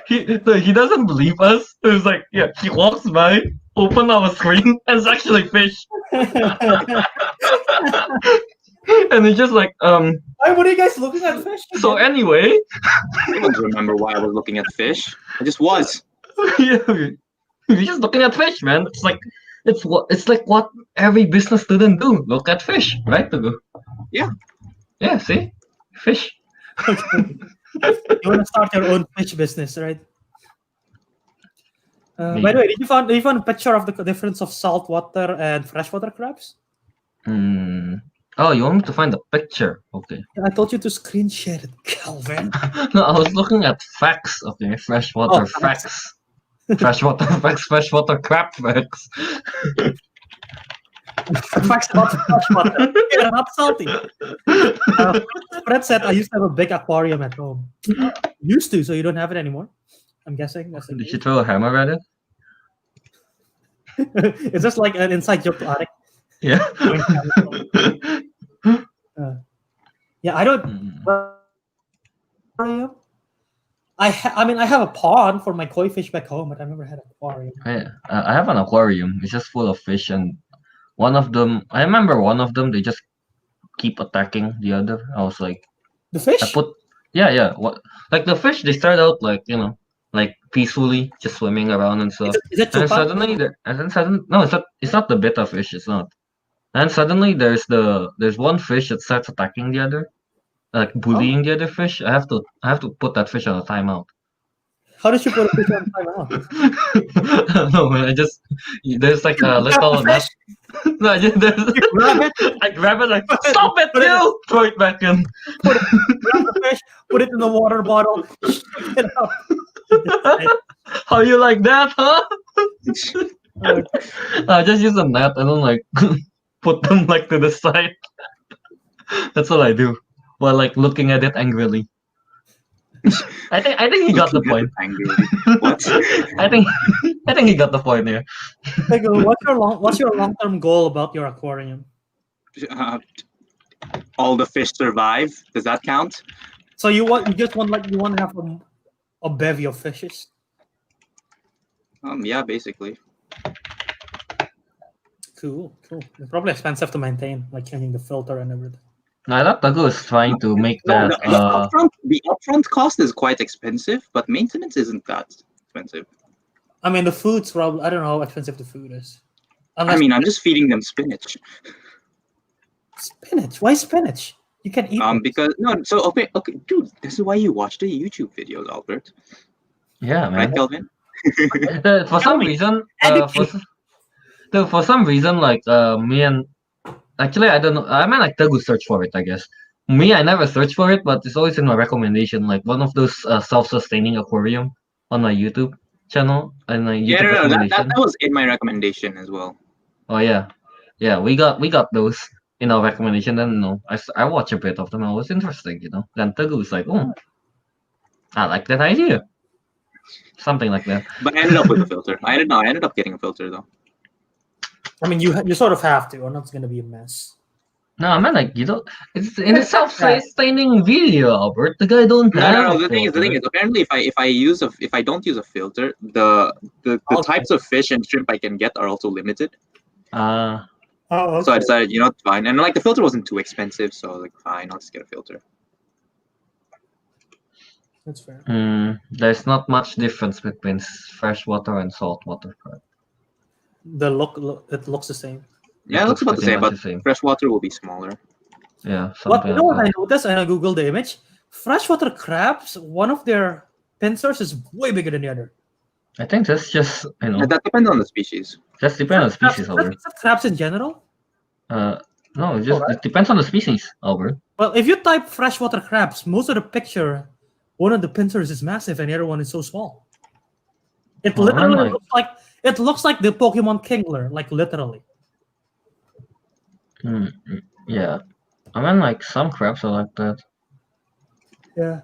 He doesn't believe us. It's like, yeah, he walks by, open our screen, and it's actually fish. And it's just like, Why were you guys looking at fish? so anyway, I don't remember why I was looking at fish. I just was. yeah, you're just looking at fish, man. It's like what every business student do. Look at fish, right, Teguh? Yeah. Yeah, see? Fish. You want to start your own fish business, right? By Maybe. the way, did you find a picture of the difference of saltwater and freshwater crabs? Oh, you want me to find the picture? Okay. Yeah, I told you to screen share it, Kelvin. No, I was looking at facts. Okay, freshwater facts. Freshwater facts, freshwater crab facts. Facts about freshwater. They're not salty. Fred said I used to have a big aquarium at home. Used to, so you don't have it anymore. I'm guessing. That's the Did case. you throw a hammer at it? It's just like an inside joke to Ariq. Yeah. Yeah, I don't. Aquarium. I mean, I have a pond for my koi fish back home, but I've never had an aquarium. I have an aquarium. It's just full of fish, and one of them, I remember one of them, they just keep attacking the other. I was like, The fish? yeah. What? Like the fish, they start out like like peacefully, just swimming around and stuff. Is it And chupa? suddenly, no, it's not the betta fish. It's not. And suddenly, there's one fish that starts attacking the other, like bullying the other fish. I have to put that fish on a timeout. How did you put a fish on timeout? No, man, there's like a little net. No, Grab it, I grab it like, stop it, you! Throw it back in. grab the fish, put it in the water bottle, shake it up. How you like that, huh? I just use a net and then like put them like to the side. That's what I do while like looking at it angrily. I think he got the point. What? I think he got the point here. Teguh, what's your long-term goal about your aquarium? All the fish survive. Does that count? So you want to have a bevy of fishes? Yeah, basically. Cool. It's probably expensive to maintain, like changing the filter and everything. I thought Teguh is trying to make No, that. the upfront cost is quite expensive, but maintenance isn't that expensive. I mean, the food's probably, I don't know how expensive the food is. I mean, I'm just feeding them spinach. Spinach? Why spinach? You can eat it. Because no, so okay, dude, this is why you watch the YouTube videos, Albert. Yeah, man. Right, Kelvin? For some reason, for some reason, like me and actually I don't know. I mean, like Teguh search for it, I guess. Me, I never search for it, but it's always in my recommendation, like one of those self-sustaining aquarium on my YouTube channel and my YouTube No, recommendation. that was in my recommendation as well. Oh yeah, we got those in our recommendation. Then I watch a bit of them. It was interesting, Then Teguh was like, oh, I like that idea. Something like that. But I ended up with a filter. I ended up getting a filter though. I mean, you sort of have to, or not, it's gonna be a mess. No, I mean like it's in a self-sustaining video, Albert. The guy don't have. No. The thing is, apparently, if I don't use a filter, the types of fish and shrimp I can get are also limited. Oh, okay. So I decided, it's fine. And like the filter wasn't too expensive, so like fine, I'll just get a filter. That's fair. There's not much difference between freshwater and saltwater. It looks the same. Yeah, it looks about the pretty same, much but the same. freshwater will be smaller. Yeah, What something what like I noticed when I googled the image? Freshwater crabs, one of their pincers is way bigger than the other. that. I think that's just That depends on the species. just depends on the species, Crabs, Albert. is that crabs in general? No, it depends on the species, Albert. Well, if you type freshwater crabs, most of the picture, one of the pincers is massive and the other one is so small. It literally looks like the Pokemon Kingler, like literally. Yeah, I mean like some crabs are like that. Yeah.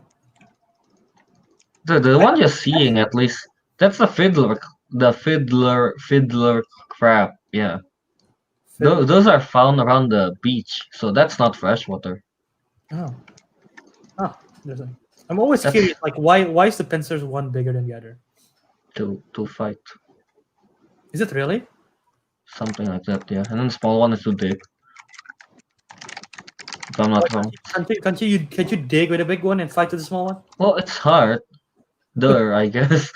The one you're seeing, at least, that's the fiddler crab. Yeah, those are found around the beach, so that's not freshwater. Oh, interesting. I'm always curious, like why is the pincers one bigger than the other? To fight, Is it really? something like that. Yeah, and then the small one is too big. if I'm not wrong. Can't you dig with a big one and fight with the small one? Well, it's hard. There, I guess.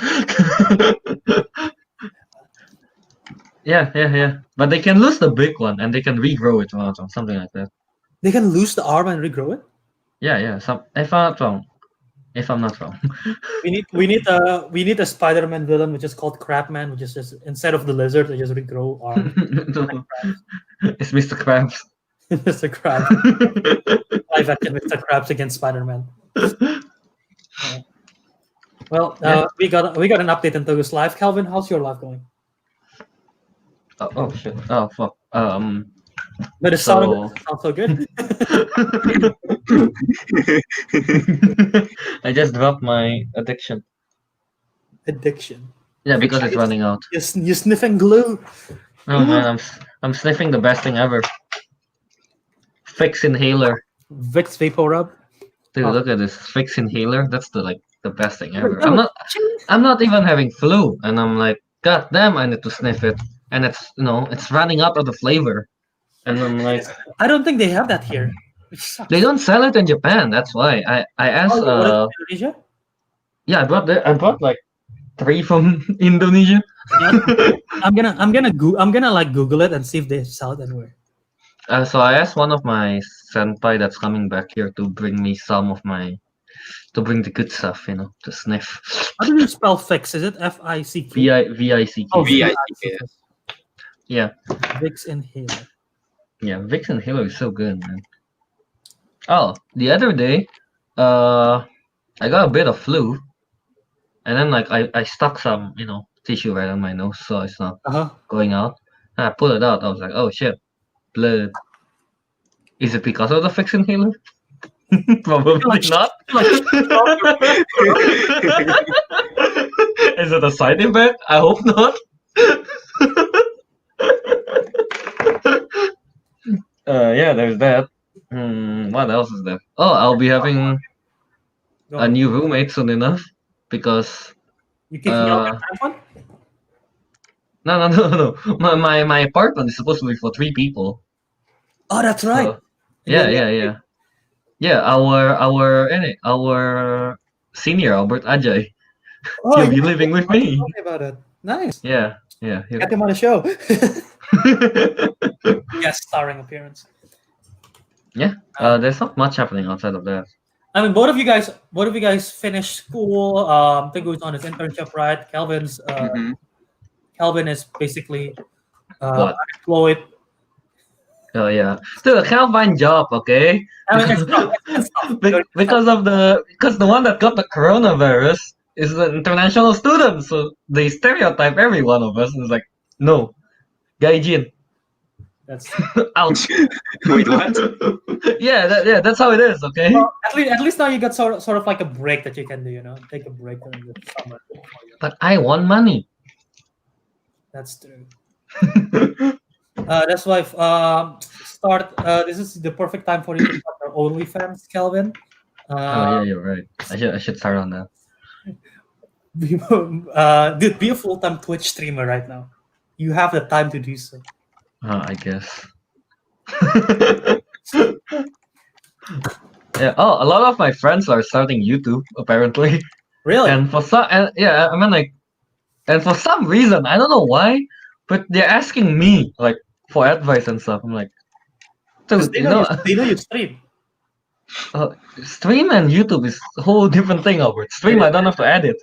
Yeah. But they can lose the big one and they can regrow it or something like that. They can lose the arm and regrow it. Yeah. If I'm not wrong. We need a Spider-Man villain which is called Crabman, which is just instead of the lizard, they just regrow arms. It's Mr. Krabs. Mr. Krabs. Live action Mr. Krabs against Spider-Man. Well, we got an update on Teguh's life. Kelvin, how's your life going? Oh shit. Oh fuck. But it sounds so good. I just dropped my addiction. Addiction. Yeah, because it's running out. You're sniffing glue. Oh man, I'm sniffing the best thing ever. Fix inhaler. Vicks Vapor Rub. Dude, look at this Fix inhaler. That's the best thing ever. I'm not even having flu, and I'm like, God damn, I need to sniff it, and it's running out of the flavor, and I'm like, I don't think they have that here. They don't sell it in Japan. That's why I asked. Indonesia? Yeah, I brought like 3 from Indonesia. Yeah. I'm gonna Google it and see if they sell it anywhere. So I asked one of my senpai that's coming back here to bring me to bring the good stuff, to sniff. How do you spell fix? Is it F-I-C-K? V-I-C-K. Oh, V-I-C-K. Yeah. Vicks inhaler. Yeah, Vicks inhaler is so good, man. Oh, the other day, I got a bit of flu, and then I stuck some tissue right on my nose, so it's not going out. And I pulled it out. I was like, oh shit, blood. Is it because of the Vicks inhaler? Probably not. Is it a side effect? I hope not. Yeah, there's that. What else is there? Oh, I'll be having a new roommate soon enough because You kicked me out of that one? no. My apartment is supposed to be for 3 people. Oh, that's right. So, yeah. Yeah, our senior Albert Ajay. Oh, He'll be living with me. Tell me about it. Nice. Yeah. Get him on the show. Guest starring appearance. Yeah. There's not much happening outside of that. I mean, both of you guys finished school. Teguh's on his internship, right? Kelvin is basically unemployed. Oh yeah, still I can't find job. Okay. I mean, it's tough. because the one that got the coronavirus is an international student, so they stereotype every one of us. And it's like, no, gaijin. That's ouch. Wait, what? Yeah, that's how it is. Okay. well, at least now you got sort of like a break that you can do. Take a break during the summer. But I want money. That's true. That's why this is the perfect time for you to start your OnlyFans, Kelvin. Oh yeah, you're right. I should start on that. Dude, be a full-time Twitch streamer right now. You have the time to do so. I guess. Yeah. Oh, a lot of my friends are starting YouTube apparently. Really? And for some, and for some reason, I don't know why, but they're asking me for advice and stuff. I'm like, dude, They know you stream. Stream and YouTube is a whole different thing, Albert. Stream, I don't have to edit.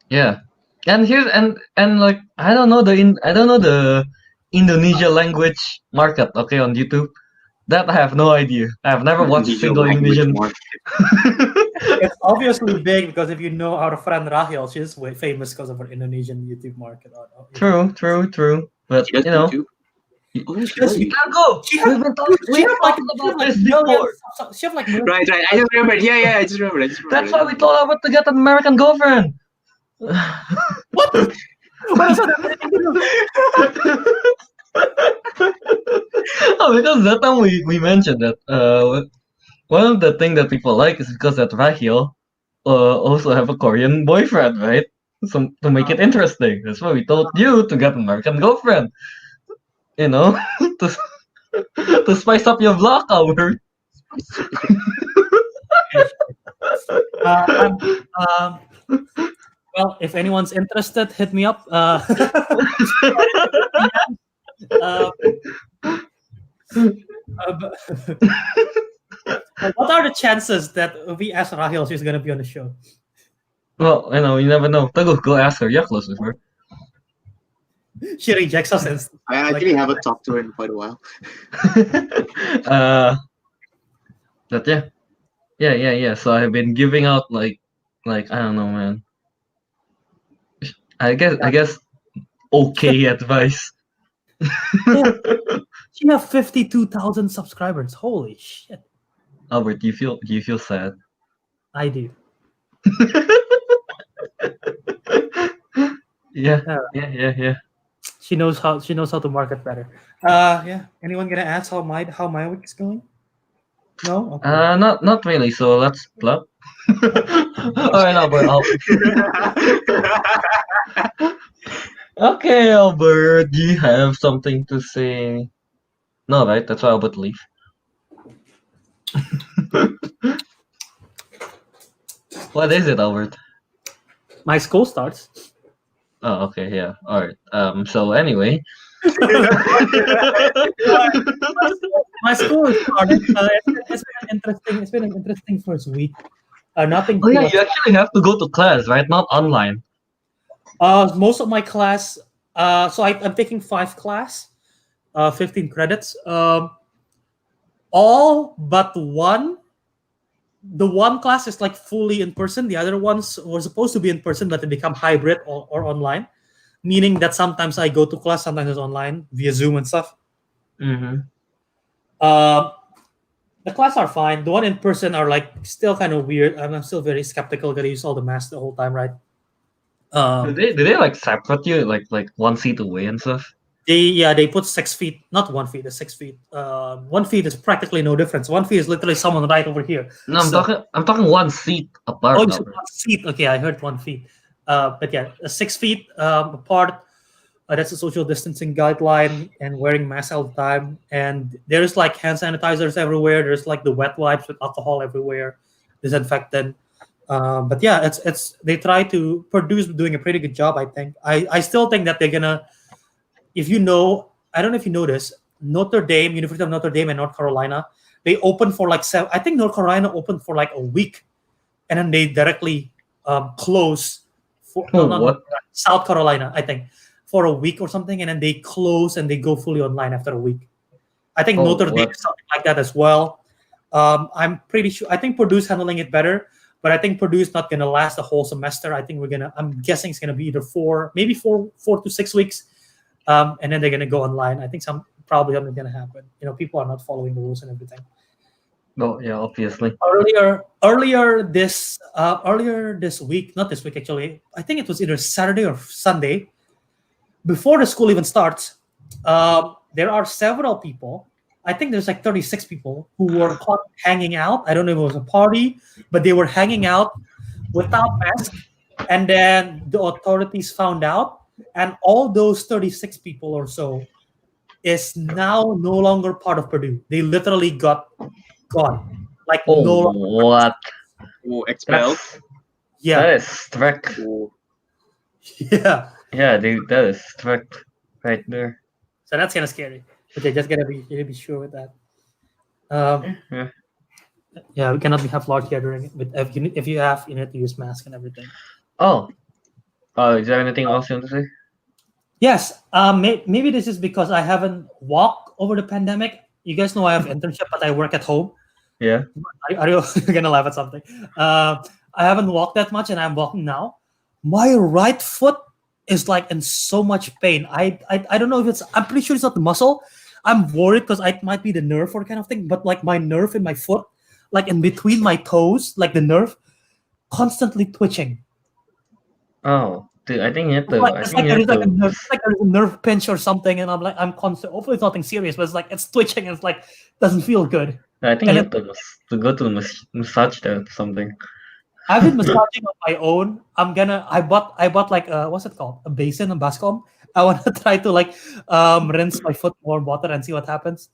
Yeah, and here's and I don't know the Indonesia language market. Okay, on YouTube, that I have no idea. I have never watched a single Indonesian. It's obviously big because if you know our friend Rahel, she's way famous because of her Indonesian YouTube market. True. But She does YouTube? We've been talking about this before. She have like Right. I just remembered. Yeah, I just remembered. That's why we told her to get an American girlfriend. what? What is that? Oh, because that time we mentioned that one of the things that people like is because that Rahel also have a Korean boyfriend, right? So to make it interesting, that's why we told you to get an American girlfriend. To spice up your vlog, Albert. I'm, well, if anyone's interested, hit me up. Uh, what are the chances that we ask Rahil she's gonna be on the show? Well, you never know. Teguh, go ask her. You're close with her. She rejects us and I actually haven't talked to her in quite a while. But yeah. So I've been giving out like I don't know, man. I guess okay advice. She have 52,000 subscribers. Holy shit! Albert, do you feel sad? I do. Yeah. She knows how to market better. Yeah. Anyone gonna ask how my week is going? No. Okay. Not really. So let's plug. All right, Albert. Okay, Albert. Do you have something to say? No, right? That's why Albert leave. What is it, Albert? My school starts. Oh, okay, yeah. All right. So anyway, My school is started. It's been an interesting first week. Nothing. oh yeah, you actually have to go to class, right? Not online. Most of my class. So I'm taking 5 class, 15 credits. All but one. The one class is like fully in person. The other ones were supposed to be in person, but they become hybrid or online, meaning that sometimes I go to class, sometimes it's online via Zoom and stuff. Mm-hmm. The class are fine. The one in person are like still kind of weird. I'm still very skeptical. Gotta use all the masks the whole time, right? Do they like separate you like 1 seat away and stuff? They put 6 feet, not 1 feet, it's 6 feet. 1 feet is practically no difference. 1 feet is literally someone right over here. No, I'm talking 1 seat apart. Oh, it's 1 feet. Okay, I heard 1 feet. But yeah, 6 feet apart. That's a social distancing guideline and wearing masks all the time. And there's like hand sanitizers everywhere. There's like the wet wipes with alcohol everywhere, disinfectant. But yeah, it's they try to produce doing a pretty good job. I think. I still think that they're gonna. If you know, I don't know if you know this, University of Notre Dame and North Carolina, they opened for like 7. I think North Carolina opened for like a week, and then they directly close for South Carolina, I think, for a week or something, and then they close and they go fully online after a week. I think Notre Dame is something like that as well. I'm pretty sure. I think Purdue's handling it better, but I think Purdue's not gonna last the whole semester. I think I'm guessing it's gonna be either 4 to 6 weeks. And then they're gonna go online. I think probably something's gonna happen. People are not following the rules and everything. No, yeah, obviously. Earlier this week, not this week actually. I think it was either Saturday or Sunday. Before the school even starts, there are several people. I think there's like 36 people who were caught hanging out. I don't know if it was a party, but they were hanging out without masks. And then the authorities found out. And all those 36 people or so is now no longer part of Purdue. They literally got gone. Like no longer. What? Oh, expelled. Yeah. That is strict. Yeah. Yeah, dude, that is strict right there. So that's kind of scary. But they just gotta be sure with that. Yeah, we cannot have large gathering. But if you have, you need to use mask and everything. Oh, is there anything else you want to say? Yes. Maybe this is because I haven't walked over the pandemic. You guys know I have internship, but I work at home. Yeah. Are you gonna laugh at something? I haven't walked that much, and I'm walking now. My right foot is like in so much pain. I don't know if I'm pretty sure it's not the muscle. I'm worried because it might be the nerve or kind of thing. But like my nerve in my foot, like in between my toes, like the nerve, constantly twitching. Oh, dude, I think you have to. There's a nerve pinch or something, and I'm constant. Hopefully, it's nothing serious, but it's like it's twitching. And it's like doesn't feel good. I think you have to go to massage that or something. I've been massaging on my own. I bought like what's it called? A basin in Bascom. I want to try to like rinse my foot in warm water and see what happens.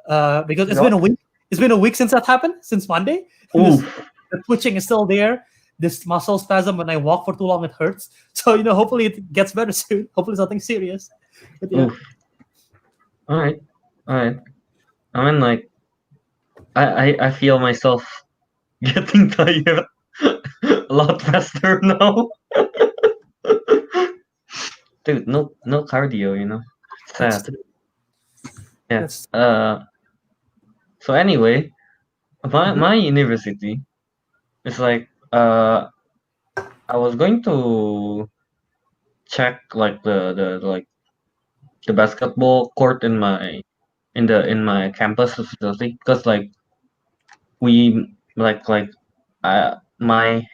Because it's been a week. It's been a week since that happened, since Monday. The twitching is still there. This muscle spasm when I walk for too long, it hurts. So hopefully it gets better soon. Hopefully something serious. But yeah. All right. I mean, like, I feel myself getting tired a lot faster now. Dude, no cardio, Sad. Yeah. So anyway, my university is like I was going to check like the basketball court in my campus facility, because like we my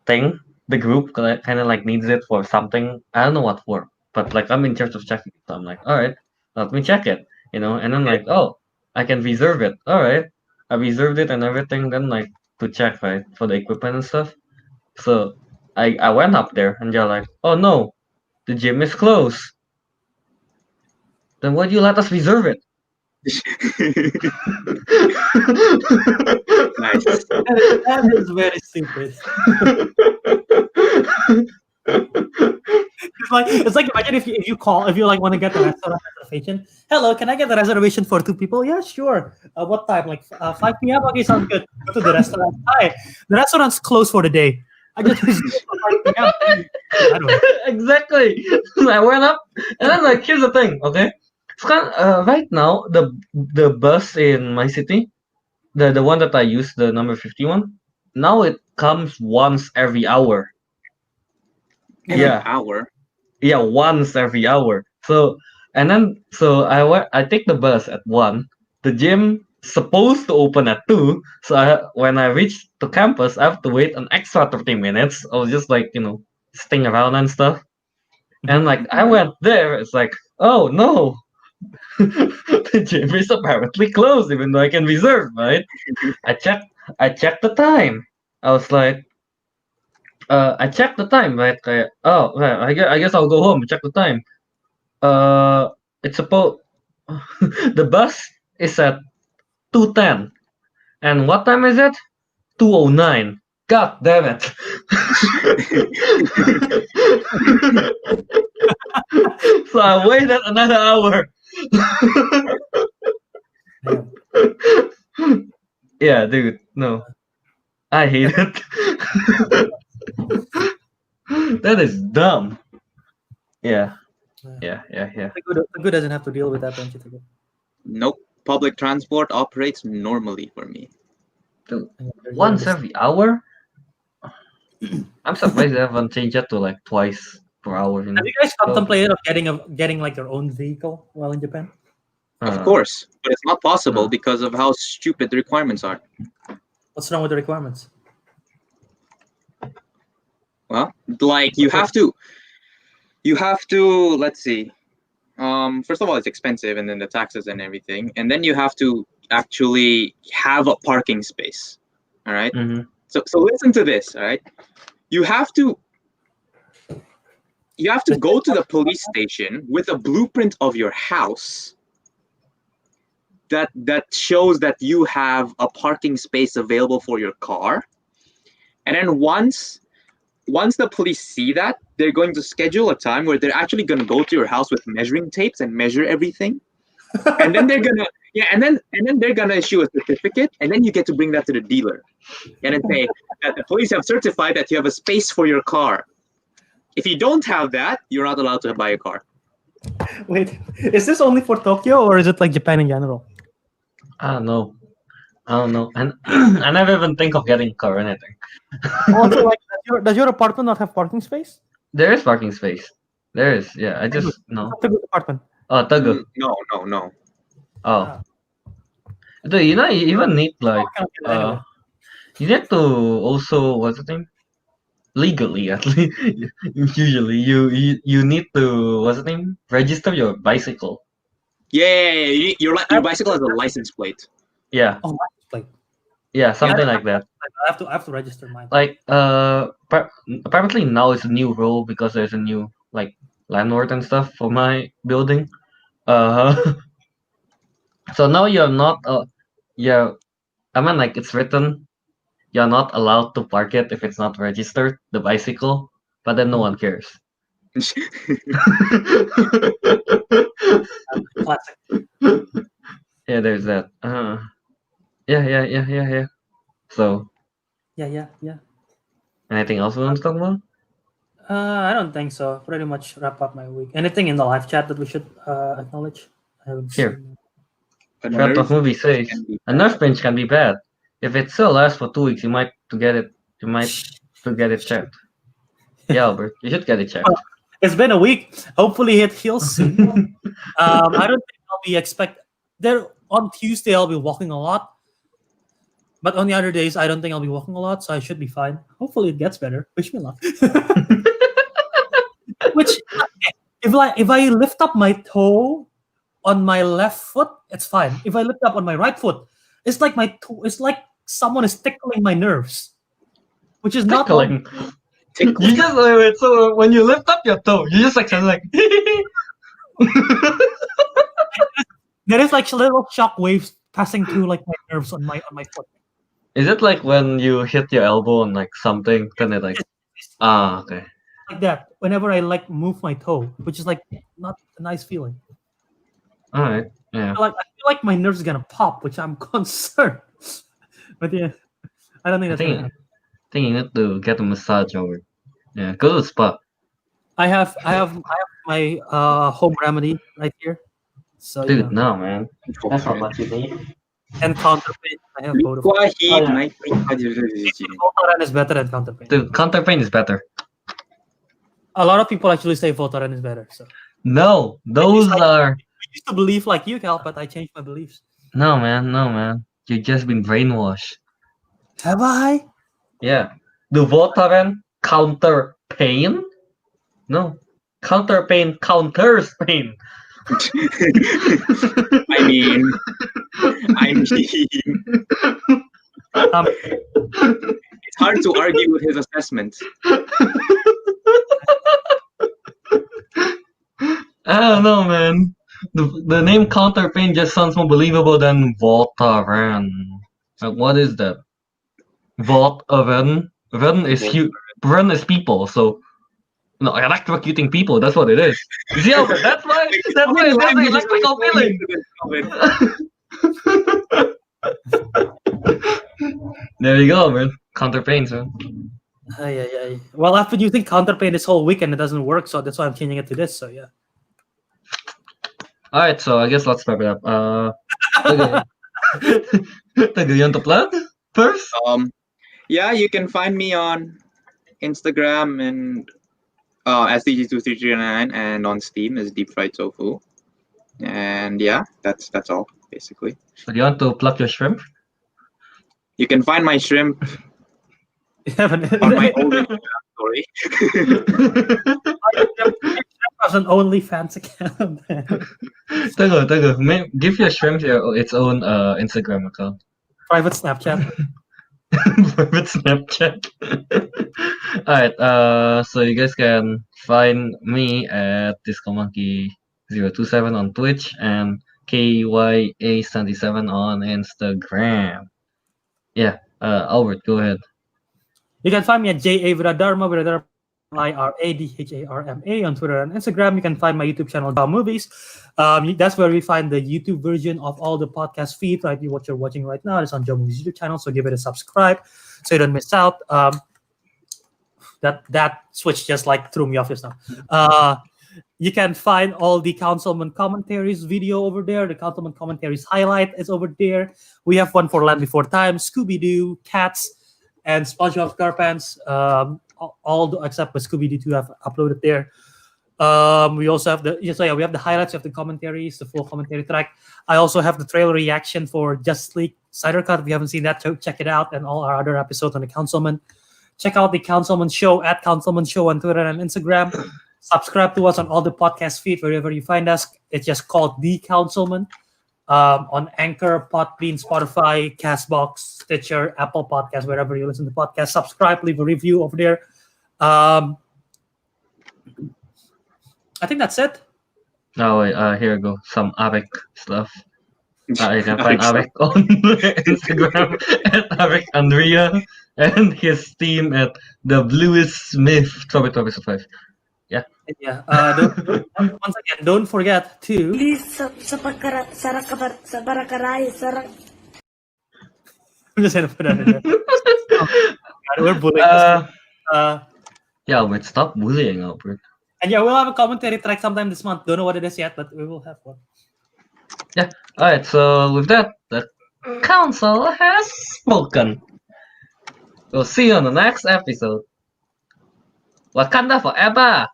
thing, the group kind of like needs it for something. I don't know what for, but like I'm in charge of checking it. So I'm like, all right, let me check it, and then like, oh, I can reserve it. All right, I reserved it and everything. Then like to check, right, for the equipment and stuff. So I went up there and they're like, oh no, the gym is closed. Then why'd you let us reserve it? Nice. That is very stupid. It's like imagine if you like want to get the restaurant reservation. Hello, can I get the reservation for 2 people? Yeah, sure. What time? Like 5 p.m. Okay, sounds good. Go to the restaurant. Hi, the restaurant's closed for the day. I just reserved for 5 p.m. I don't know. Exactly. I went up, and then like here's the thing, okay? Right now the bus in my city, the one that I use, the number 51, now it comes once every hour. An hour. Yeah, once every hour. So I take the bus at 1. The gym supposed to open at 2. So when I reach the campus, I have to wait an extra 30 minutes. I was just like sitting around and stuff. And like I went there, it's like, oh no, the gym is apparently closed, even though I can reserve, right? I checked the time. I was like, I checked the time, right? Oh, right, I guess I'll go home and check the time. It's supposed the bus is at 2:10, and what time is it? 2:09. God damn it! So I waited another hour. Yeah, dude, no. I hate it. That is dumb. Yeah. Teguh doesn't have to deal with that, don't you, Teguh? Nope. Public transport operates normally for me. Dude, once every hour? I'm surprised they haven't changed it to like twice per hour. Have you guys contemplated of getting like your own vehicle while in Japan? Of course, but it's not possible because of how stupid the requirements are. What's wrong with the requirements? Well, like you have to. Let's see. First of all, it's expensive, and then the taxes and everything, and then you have to actually have a parking space. All right. Mm-hmm. So listen to this. All right. You have to go to the police station with a blueprint of your house that shows that you have a parking space available for your car, and then once the police see that, they're going to schedule a time where they're actually going to go to your house with measuring tapes and measure everything, and then they're gonna and then they're gonna issue a certificate, and then you get to bring that to the dealer and then say that the police have certified that you have a space for your car. If you don't have that, you're not allowed to buy a car. Wait, is this only for Tokyo or is it like Japan in general? I don't know. And I never even think of getting a car or anything. Also, like, does your apartment not have parking space? There is parking space. There is, yeah. I just no. Teguh's apartment. Oh, Teguh. No. Oh. So you even need like you need to also, what's the thing? Legally, at least usually you need to, what's the name? Register your bicycle. Yeah. Your bicycle has a license plate. Yeah. Oh, license plate. Yeah, something like that. I have to register mine. Like apparently now it's a new rule because there's a new like landlord and stuff for my building. So now you're not yeah, I mean like it's written you're not allowed to park it if it's not registered, the bicycle, but then no one cares. Classic. Yeah, there's that. Yeah. So Yeah. anything else we want to talk about? I don't think so. Pretty much wrap up my week. Anything in the live chat that we should acknowledge? I haven't Here. seen. Trap of Movie says a nerf pinch can be bad. If it still lasts for 2 weeks, you might to get it checked. Yeah, Albert, you should get it checked. It's been a week. Hopefully it heals soon. I don't think I'll be there on Tuesday. I'll be walking a lot, but on the other days I don't think I'll be walking a lot, so I should be fine. Hopefully it gets better. Wish me luck. Which if I lift up my toe on my left foot, it's fine. If I lift up on my right foot, it's like it's like someone is tickling my nerves, which is not Tickling. You just wait, so when you lift up your toe, you just like kind of like. There is like little shock waves passing through like my nerves on my foot. Is it like when you hit your elbow on like something, then it like okay. Like that whenever I like move my toe, which is like not a nice feeling. All right, yeah. I feel like my nerves is gonna pop, which I'm concerned. But yeah, I don't think I that's gonna think happen. you need to get a massage over. Yeah, go to the spa. I have my home remedy right here. So Dude, no man, that's not what you need. and counterpain. I have both of them. Voltaren is better than counterpain. Dude, counterpain is better. A lot of people actually say Voltaren is better. So No, those are I used to believe like you, Cal, but I changed my beliefs. no man. You've just been brainwashed. Have I? Yeah, the Voltaren counter pain? No, counter pain counters pain. I mean, it's hard to argue with his assessment. I don't know, man. The name counter pain just sounds more believable than Voltaren. Like, what is that? Voltaren? Ren is people, so no, electrocuting people. That's what it is. You see, Albert, that's why it has the electrical feeling. There you go, man. Counter pain, man. Ay. Well, I've been using counterpain this whole week and it doesn't work, so that's why I'm changing it to this. So yeah. All right, so I guess let's wrap it up. Okay. Teguh, you want to plug first? Yeah, you can find me on Instagram and SDG2339 and on Steam as Deep Fried Tofu. And yeah, that's all basically. So do you want to plug your shrimp? You can find my shrimp on my old Instagram story. As an OnlyFans account. Teguh, give your shrimp its own Instagram account. Private Snapchat. Private Snapchat. Alright, so you guys can find me at DiscoMonkey027 on Twitch and KYA77 on Instagram. Yeah, Albert, go ahead. You can find me at JA Wiradharma, IRADHARMA on Twitter and Instagram. You can find my YouTube channel, Movies. That's where we find the YouTube version of all the podcast feeds. Right, what you're watching right now is on Joe Movies YouTube channel, so give it a subscribe so you don't miss out. That switch just like threw me off just now. You can find all the Councilmen commentaries video over there. The Councilmen commentaries highlight is over there. We have one for Land Before Time, Scooby-Doo, Cats, and SpongeBob SquarePants. All except for Scooby-Doo 2 have uploaded there. We also have we have the highlights of the commentaries, the full commentary track. I also have the trailer reaction for Justice League Snyder Cut. If you haven't seen that, check it out, and all our other episodes on the Councilmen. Check out the Councilmen Show at Councilmen Show on Twitter and Instagram. Subscribe to us on all the podcast feed wherever you find us. It's just called The Councilmen. on Anchor, Podbean, Spotify, Castbox, Stitcher, Apple Podcasts, wherever you listen to podcasts. Subscribe, leave a review over there. I think that's it. Oh wait, here we go. Some Ariq stuff. You can find Ariq Ariq on Instagram at Ariq Andria and his team at the Bluest Smith 5. Yeah. Once again, don't forget to. Please sa barakaray, I'm just gonna put that in there. God, we're bullying. Yeah, but stop bullying, Albert. And yeah, we'll have a commentary track sometime this month. Don't know what it is yet, but we will have one. Yeah. Alright, so with that, the council has spoken. We'll see you on the next episode. Wakanda forever!